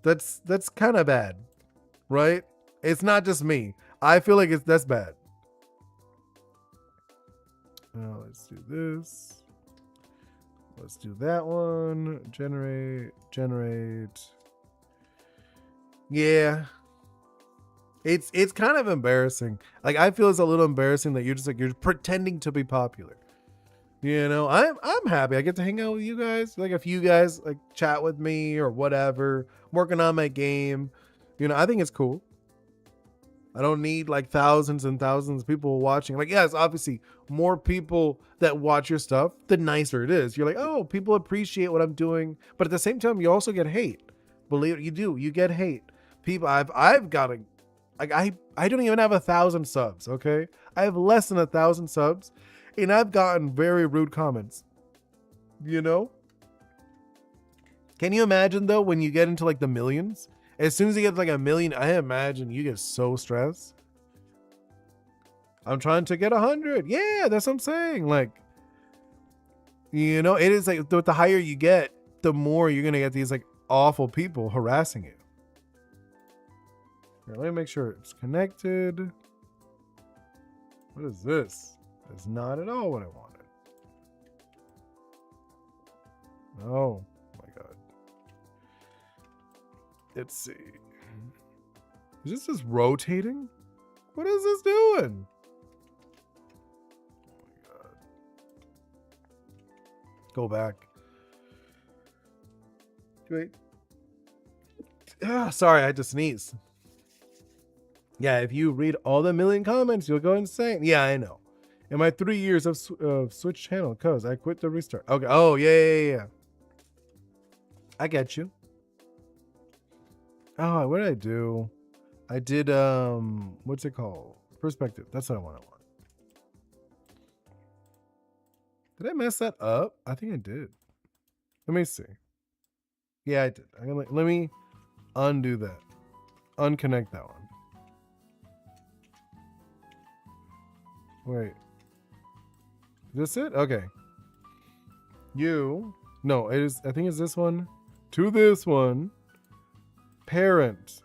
that's kind of bad, right? It's not just me. I feel like that's bad. Now let's do this. Let's do that one. Generate. Yeah. It's kind of embarrassing. Like I feel it's a little embarrassing that you're pretending to be popular. You know, I'm happy. I get to hang out with you guys. Like if you guys like chat with me or whatever, working on my game. You know, I think it's cool. I don't need like thousands and thousands of people watching. Like, yes, obviously more people that watch your stuff, the nicer it is. You're like, oh, people appreciate what I'm doing. But at the same time, you also get hate. Believe it, you do. You get hate. People, I've got a, like, I don't even have 1,000 subs. Okay. I have less than 1,000 subs, and I've gotten very rude comments, you know? Can you imagine though, when you get into like the millions? As soon as you get like 1 million, I imagine you get so stressed. I'm trying to get 100. Yeah, that's what I'm saying. Like, you know, it is like the higher you get, the more you're going to get these like awful people harassing you. Here, let me make sure it's connected. What is this? It's not at all what I wanted. Oh my God. Let's see. Is this just rotating? What is this doing? Oh my God. Go back. Wait. Sorry, I had to sneeze. Yeah, if you read all the 1,000,000 comments, you'll go insane. Yeah, I know. In my 3 years of Switch channel, cause I quit the restart. Okay. Oh, yeah. I get you. Oh, what did I do? I did what's it called? Perspective. That's what I want. Did I mess that up? I think I did. Let me see. Yeah, I did. Let me undo that. Unconnect that one. Wait. Is this it? Okay. No, it is. I think it's this one. To this one. Parent.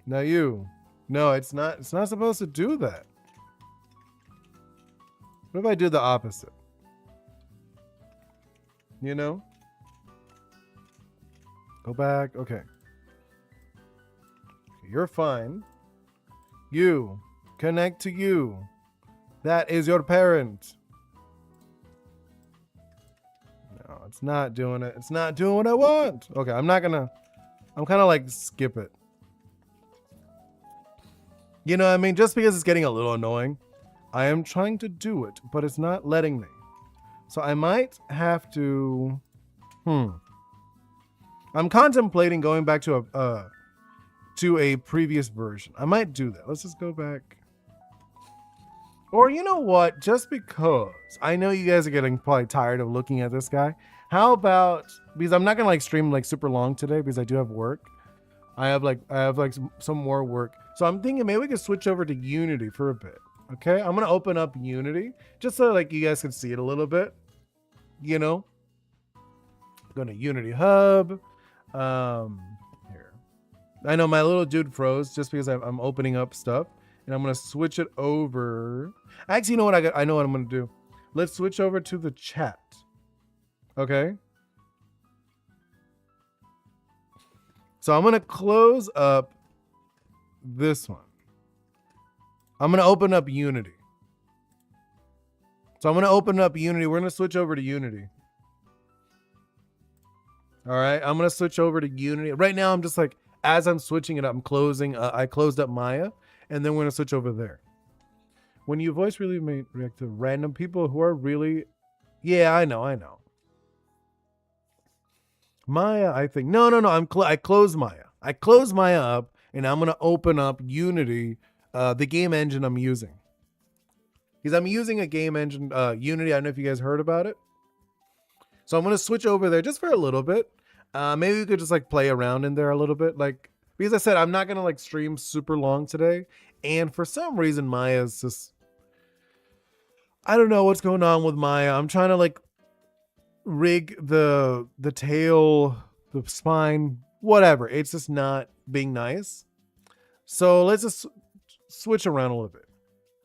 Now you. No, it's not. It's not supposed to do that. What if I do the opposite? You know? Go back. Okay. You're fine. You. Connect to you. That is your parent. No, it's not doing it. It's not doing what I want. Okay, I'm kind of like skip it. You know what I mean? Just because it's getting a little annoying. I am trying to do it, but it's not letting me. So I might have to... I'm contemplating going back to a previous version. I might do that. Let's just go back. Or you know what? Just because I know you guys are getting probably tired of looking at this guy. How about, because I'm not gonna like stream like super long today because I do have work. I have like some more work. So I'm thinking maybe we could switch over to Unity for a bit. Okay, I'm gonna open up Unity just so like you guys can see it a little bit. You know, go to Unity Hub. Here, I know my little dude froze just because I'm opening up stuff, and I'm gonna switch it over. Actually, you know what I know what I'm gonna do. Let's switch over to the chat. Okay. So I'm gonna close up this one. I'm going to open up Unity. So I'm going to open up Unity. We're going to switch over to Unity. All right. I'm going to switch over to Unity. Right now, I'm just like, as I'm switching it up, I'm closing. I closed up Maya, and then we're going to switch over there. When you voice really may react to random people who are really... Yeah, I know. Maya, I think. No. I closed Maya. I closed Maya up, and I'm going to open up Unity, the game engine I'm using. Because I'm using a game engine, Unity. I don't know if you guys heard about it. So I'm going to switch over there just for a little bit. Maybe we could just like play around in there a little bit. Like, because I said, I'm not going to like stream super long today. And for some reason, Maya's just... I don't know what's going on with Maya. I'm trying to like rig the tail, the spine, whatever. It's just not being nice. So let's just switch around a little bit.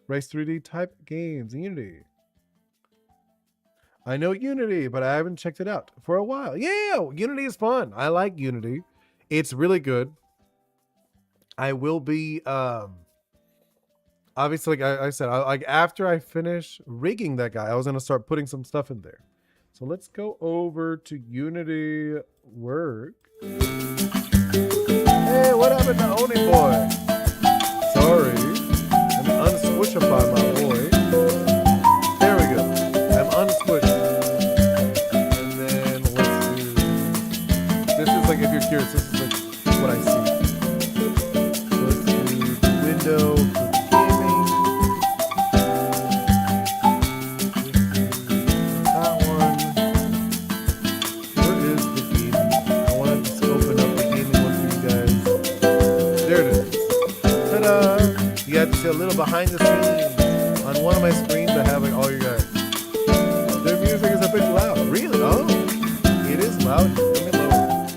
Race 3D type games, Unity. I know Unity, but I haven't checked it out for a while. Yeah, Unity is fun. I like Unity. It's really good. I will be, obviously, like I said, like after I finish rigging that guy, I was going to start putting some stuff in there. So let's go over to Unity work. Hey, what happened to Oni Boi? Sorry. Let me unsquishify my boy. There we go. I'm unsquished. And then let's do... This is like, if you're curious, this is like what I see. So let's do the window for the gaming. That one. Where is the gaming? I want to just open up the gaming one for you guys. There it is. Ta-da! You got to see a little behind the scenes. On one of my screens, I have like all you guys. Their music is a bit loud. Really? Oh, it is loud. Let me lower it.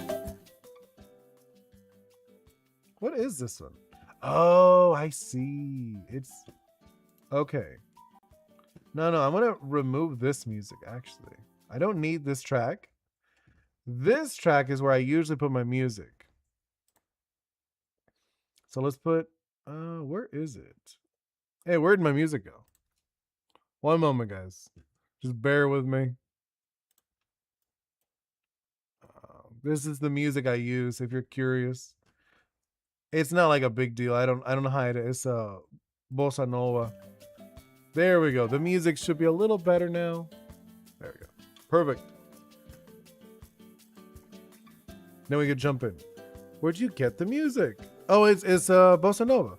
What is this one? Oh, I see. It's okay. No, I'm gonna remove this music. Actually, I don't need this track. This track is where I usually put my music. So let's put. Where is it? Hey, where'd my music go? One moment, guys. Just bear with me. This is the music I use. If you're curious, it's not like a big deal. I don't know how it is. It's bossa nova. There we go. The music should be a little better now. There we go. Perfect. Then we can jump in. Where'd you get the music? Oh, it's bossa nova.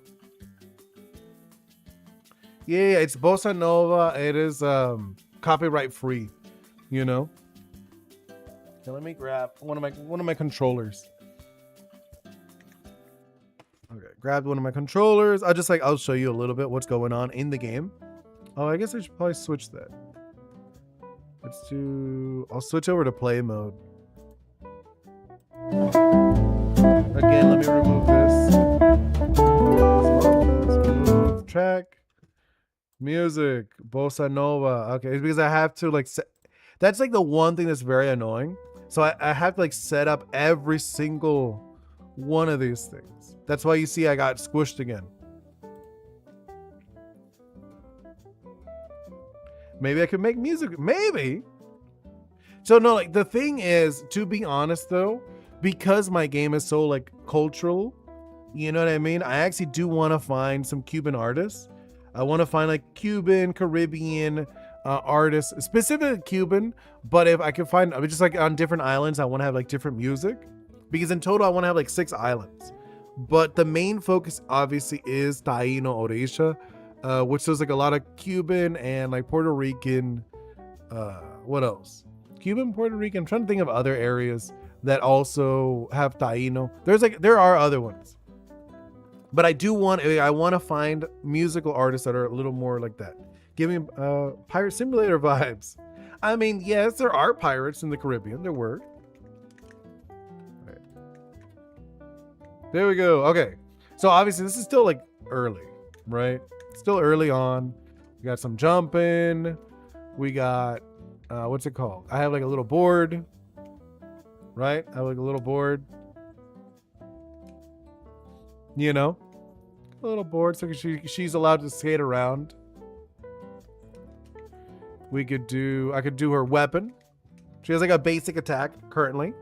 Yeah, it's bossa nova. It is copyright free, you know. Okay, let me grab one of my controllers. Okay, grabbed one of my controllers. I'll show you a little bit what's going on in the game. Oh, I guess I should probably switch that. I'll switch over to play mode. Again, let me remove this. Remove track. Music. Bossa Nova. Okay, it's because I have to like set. That's like the one thing that's very annoying. So I have to like set up every single one of these things. That's why you see I got squished again. Maybe I could make music. Maybe. So no, like the thing is, to be honest though, because my game is so like cultural, you know what I mean? I actually do want to find some Cuban artists. I want to find like Cuban, Caribbean artists, specifically Cuban. But if I could find, I mean, just like on different islands, I want to have like different music, because in total I want to have like 6 islands. But the main focus obviously is Taino Orisha, which is like a lot of Cuban and like Puerto Rican. What else? Cuban, Puerto Rican. I'm trying to think of other areas that also have Taino. There are other ones, but I want to find musical artists that are a little more like that. Give me Pirate Simulator vibes. I mean, yes, there are pirates in the Caribbean. There were. Right. There we go. Okay, so obviously this is still like early, right? Still early on. We got some jumping. We got what's it called? I have like a little board, right? I have like a little board, you know, a little board, so she's allowed to skate around. I could do her weapon. She has like a basic attack currently.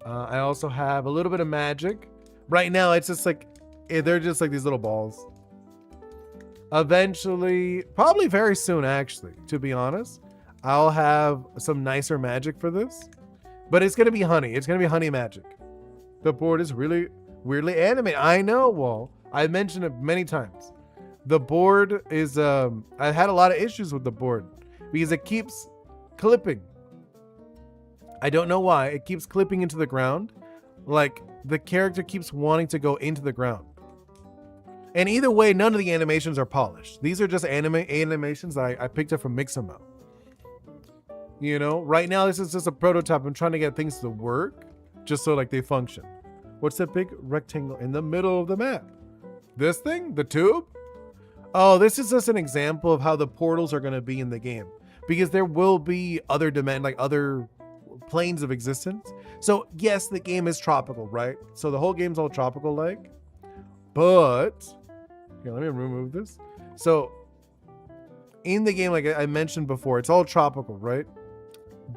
I also have a little bit of magic. Right now, it's just like they're just like these little balls. Eventually, probably very soon, actually, to be honest, I'll have some nicer magic for this. But it's gonna be honey. It's gonna be honey magic. The board is really weirdly animated. I know, Wall. I mentioned it many times. The board is I had a lot of issues with the board because it keeps clipping. I don't know why. It keeps clipping into the ground. Like the character keeps wanting to go into the ground. And either way, none of the animations are polished. These are just animations that I picked up from Mixamo. You know, right now this is just a prototype. I'm trying to get things to work just so like they function. What's that big rectangle in the middle of the map? This thing? The tube? Oh, this is just an example of how the portals are going to be in the game, because there will be other other planes of existence. So yes, the game is tropical, right? So the whole game's all tropical like, but here, let me remove this. So in the game, like I mentioned before, it's all tropical, right?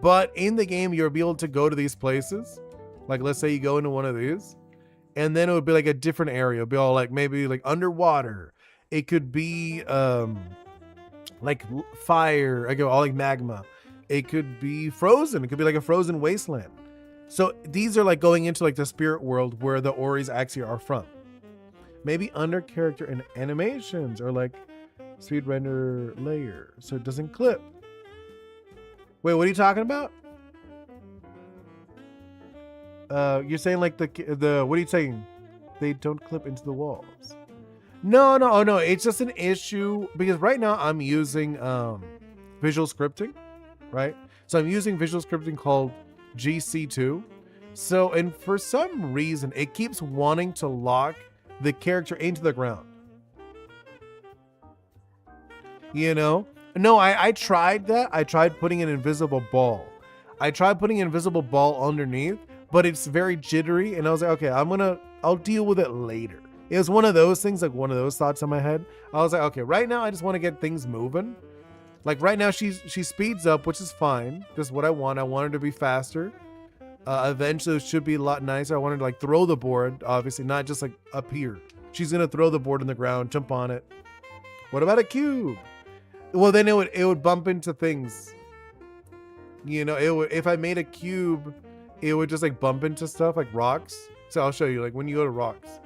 But in the game, you'll be able to go to these places. Like, let's say you go into one of these, and then it would be like a different area. It'll be all like maybe like underwater. It could be like fire. I go all like magma. It could be frozen. It could be like a frozen wasteland. So these are like going into like the spirit world where the Oris actually are from. Maybe under character and animations, or like speed render layer so it doesn't clip. Wait, what are you talking about? You're saying like the what are you saying? They don't clip into the walls. No, oh no, it's just an issue because right now I'm using visual scripting, right? So I'm using visual scripting called GC2. So, and for some reason it keeps wanting to lock the character into the ground. You know? No, I tried that. I tried putting an invisible ball. I tried putting an invisible ball underneath, but it's very jittery. And I was like, okay, I'll deal with it later. It was one of those things, like one of those thoughts in my head. I was like, okay, right now I just want to get things moving. Like right now she speeds up, which is fine. That's what I want. I want her to be faster. Eventually it should be a lot nicer. I want her to like throw the board, obviously, not just like up here. She's going to throw the board on the ground, jump on it. What about a cube? Well, then it would bump into things. You know, if I made a cube, it would just like bump into stuff like rocks. So I'll show you, like when you go to rocks.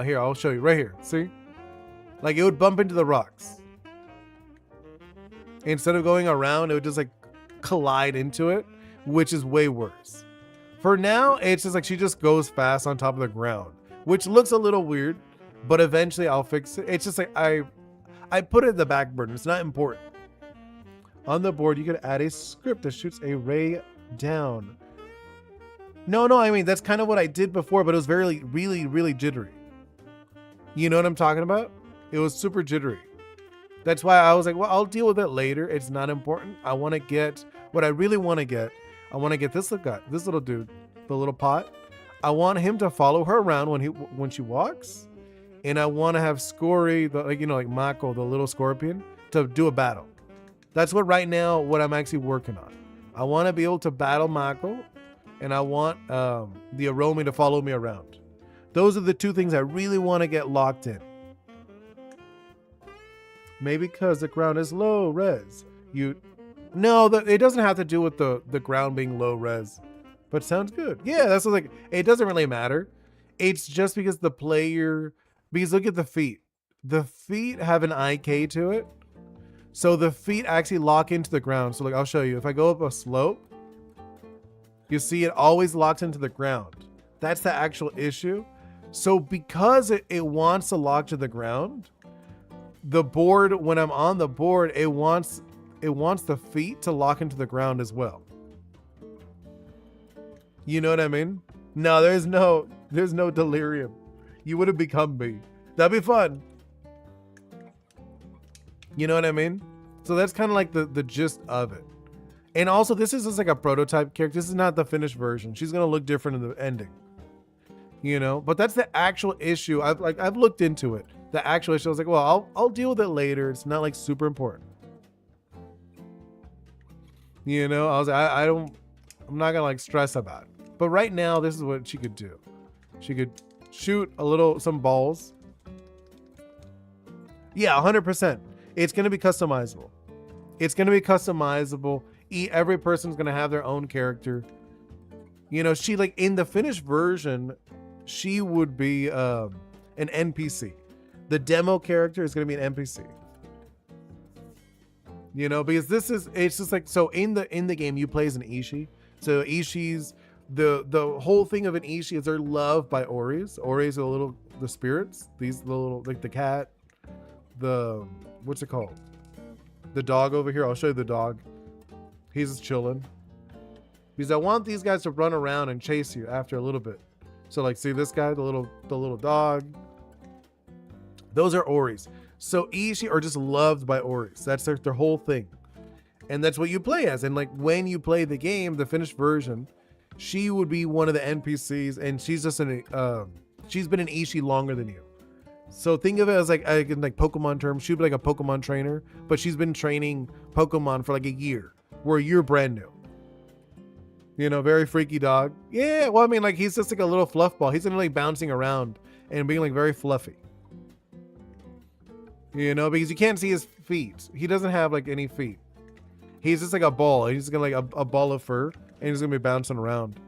Here, I'll show you right here. See? Like it would bump into the rocks. Instead of going around, it would just like collide into it, which is way worse. For now, it's just like she just goes fast on top of the ground, which looks a little weird, but eventually I'll fix it. It's just like I put it in the back burner. It's not important. On the board, you could add a script that shoots a ray down. No, I mean, that's kind of what I did before, but it was really, really jittery. You know what I'm talking about? It was super jittery. That's why I was like, well, I'll deal with it later. It's not important. I want to get what I really want to get. I want to get this little dude, the little pot. I want him to follow her around when she walks. And I want to have Scory, like Mako, the little scorpion, to do a battle. That's what I'm actually working on. I want to be able to battle Mako, and I want the Aromi to follow me around. Those are the two things I really want to get locked in. Maybe because the ground is low res. No, it doesn't have to do with the ground being low res, but sounds good. Yeah, that's like, it doesn't really matter. It's just because because look at the feet. The feet have an IK to it. So the feet actually lock into the ground. So like, I'll show you. If I go up a slope, you see it always locks into the ground. That's the actual issue. So because it wants to lock to the ground, the board, when I'm on the board, it wants the feet to lock into the ground as well. You know what I mean? No, there's no delirium. You would have become me. That'd be fun. You know what I mean? So that's kind of like the gist of it. And also, this is just like a prototype character. This is not the finished version. She's gonna look different in the ending. You know, but that's the actual issue. I've looked into it. The actual issue, I was like, well, I'll deal with it later. It's not like super important. You know, I was like, I'm not gonna like stress about it. But right now, this is what she could do. She could shoot some balls. Yeah, 100%. It's gonna be customizable. Every person's gonna have their own character. You know, she like in the finished version, she would be an NPC. The demo character is going to be an NPC. You know, because it's just like, so in the game you play as an Ishi. So Ishis, the whole thing of an Ishi is they're loved by Oris. Oris are the spirits. These little, like the cat, what's it called? The dog over here. I'll show you the dog. He's just chilling. Because I want these guys to run around and chase you after a little bit. So like, see this guy, the little dog. Those are Oris. So Ishi are just loved by Oris. That's their whole thing. And that's what you play as. And like when you play the game, the finished version, she would be one of the NPCs, and she's just she's been an Ishi longer than you. So think of it as like, in like Pokemon terms, she'd be like a Pokemon trainer, but she's been training Pokemon for like a year, where you're brand new. You know, very freaky dog. Yeah, well, I mean, like he's just like a little fluff ball. He's gonna like bouncing around and being like very fluffy. You know, because you can't see his feet. He doesn't have like any feet. He's just like a ball. He's gonna like a ball of fur, and he's gonna be bouncing around.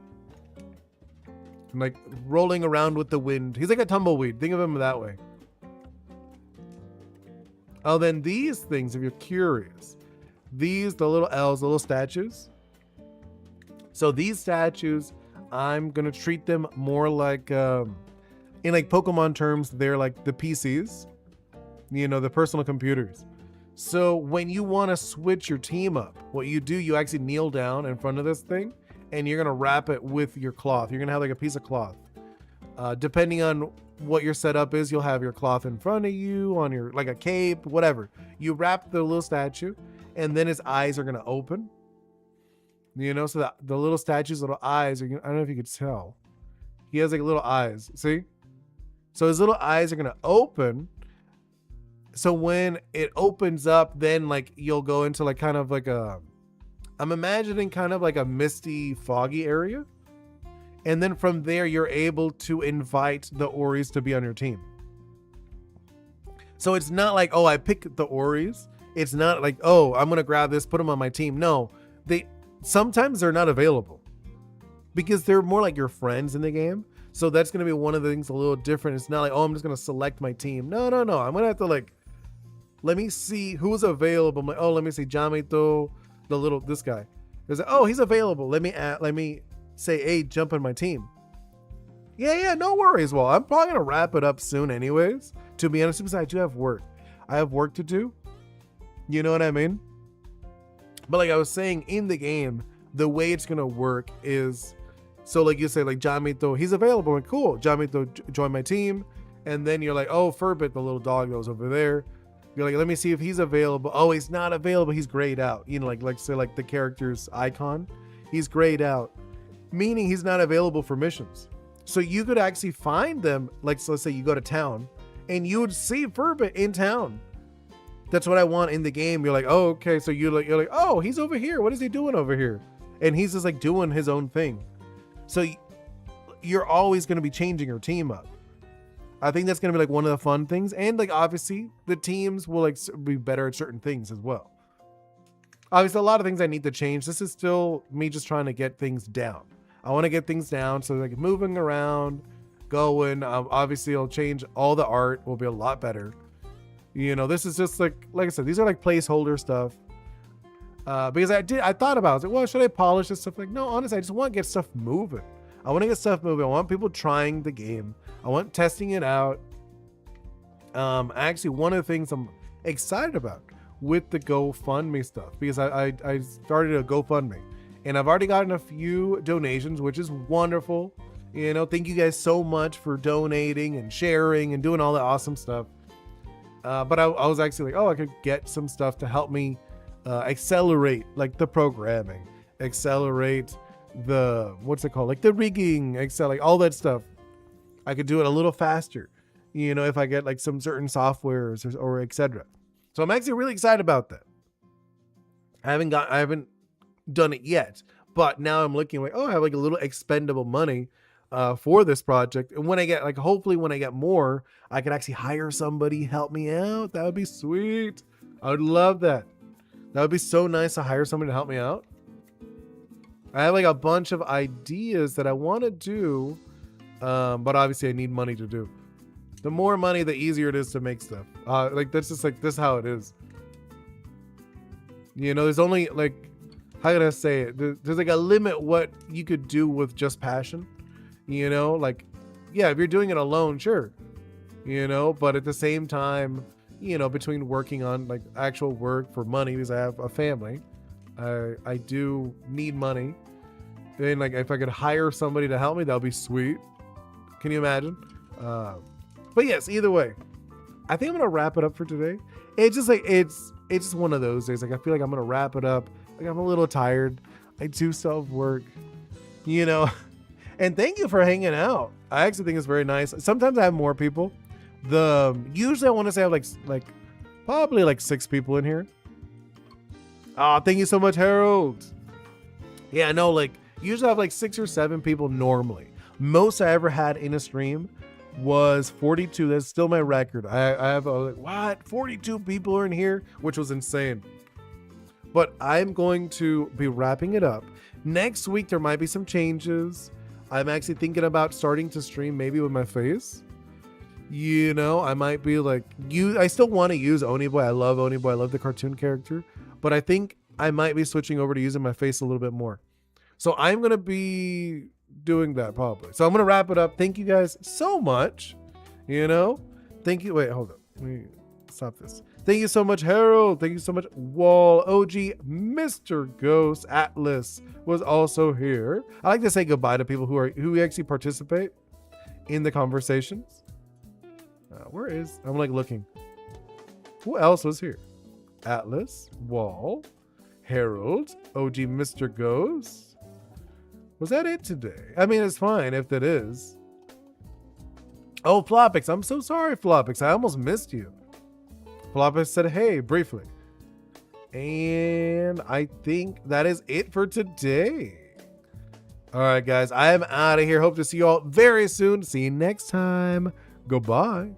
And like rolling around with the wind. He's like a tumbleweed. Think of him that way. Oh, then these things, if you're curious, the little elves, the little statues. So these statues, I'm gonna treat them more like, in like Pokemon terms, they're like the PCs, you know, the personal computers. So when you want to switch your team up, what you do, you actually kneel down in front of this thing, and you're gonna wrap it with your cloth. You're gonna have like a piece of cloth. Depending on what your setup is, you'll have your cloth in front of you, on your, like a cape, whatever. You wrap the little statue, and then his eyes are gonna open. You know, so the little statue's little eyes are, I don't know if you could tell. He has like little eyes, see? So his little eyes are gonna open. So when it opens up, then like you'll go into like kind of like I'm imagining kind of like a misty, foggy area. And then from there, you're able to invite the Oris to be on your team. So it's not like, oh, I pick the Oris. It's not like, oh, I'm gonna grab this, put them on my team. No, sometimes they're not available. because they're more like your friends in the game. So that's going to be one of the things a little different. It's not like, oh, I'm just going to select my team. No. I'm going to have to like, let me see who's available. I'm like, oh, let me see Jamito, this guy. There's like, oh, he's available. Let me say, hey, jump on my team. Yeah, no worries. Well, I'm probably going to wrap it up soon anyways. To be honest, because I do have work. I have work to do. You know what I mean? But like I was saying, in the game, the way it's going to work is, so like you say, like Jamito, he's available, and cool. Jamito join my team. And then you're like, oh, Furbit, the little dog that was over there. You're like, let me see if he's available. Oh, he's not available. He's grayed out. You know, like say like the character's icon. He's grayed out, meaning he's not available for missions. So you could actually find them. Like, so let's say you go to town and you would see Furbit in town. That's what I want in the game. You're like, oh, okay. So you're like, oh, he's over here. What is he doing over here? And he's just like doing his own thing. So you're always going to be changing your team up. I think that's going to be like one of the fun things. And like, obviously the teams will like be better at certain things as well. Obviously a lot of things I need to change. This is still me just trying to get things down. I want to get things down. So like moving around, going, obviously it'll change. All the art will be a lot better. You know, this is just like I said, these are like placeholder stuff. Because I thought about it. I was like, well, should I polish this stuff? Like, no, honestly, I just want to get stuff moving. I want to get stuff moving. I want people trying the game. I want testing it out. Actually, one of the things I'm excited about with the GoFundMe stuff, because I started a GoFundMe and I've already gotten a few donations, which is wonderful. You know, thank you guys so much for donating and sharing and doing all that awesome stuff. But I was actually like, oh, I could get some stuff to help me accelerate like the programming, accelerate the, what's it called? Like the rigging, like all that stuff. I could do it a little faster, you know, if I get like some certain softwares or etc. So I'm actually really excited about that. I haven't done it yet, but now I'm looking like, oh, I have like a little expendable money for this project. And when I get like, hopefully when I get more, I can actually hire somebody help me out. That would be sweet. I would love that. That would be so nice to hire somebody to help me out. I have like a bunch of ideas that I want to do, but obviously I need money to do. The more money, the easier it is to make stuff. Like that's just like, this is how it is. You know, there's only like, how can I say it? There's like a limit what you could do with just passion. You know, like, yeah, if you're doing it alone, sure. You know, but at the same time, you know, between working on like actual work for money, because I have a family, I do need money. And like, if I could hire somebody to help me, that would be sweet. Can you imagine? But yes, either way, I think I'm gonna wrap it up for today. It's just like, it's just one of those days. Like, I feel like I'm gonna wrap it up. Like, I'm a little tired. I do self-work, you know. And thank you for hanging out. I actually think it's very nice. Sometimes I have more people. Usually I want to say I have like probably like 6 people in here. Oh, thank you so much, Harold. Yeah, no, like usually I have like 6 or 7 people normally. Most I ever had in a stream was 42. That's still my record. I have like, what? 42 people are in here, which was insane. But I'm going to be wrapping it up. Next week there might be some changes. I'm actually thinking about starting to stream maybe with my face. You know, I might be like, I still want to use Oni Boi. I love Oni Boi. I love the cartoon character. But I think I might be switching over to using my face a little bit more. So I'm going to be doing that probably. So I'm going to wrap it up. Thank you guys so much. You know, thank you. Wait, hold up. Let me stop this. Thank you so much, Harold. Thank you so much, Wall, OG, Mr. Ghost, Atlas was also here. I like to say goodbye to people who actually participate in the conversations. I'm like looking. Who else was here? Atlas, Wall, Harold, OG, Mr. Ghost. Was that it today? I mean, it's fine if that is. Oh, Flopix. I'm so sorry, Flopix. I almost missed you. Flopix said, hey, briefly. And I think that is it for today. All right, guys. I am out of here. Hope to see you all very soon. See you next time. Goodbye.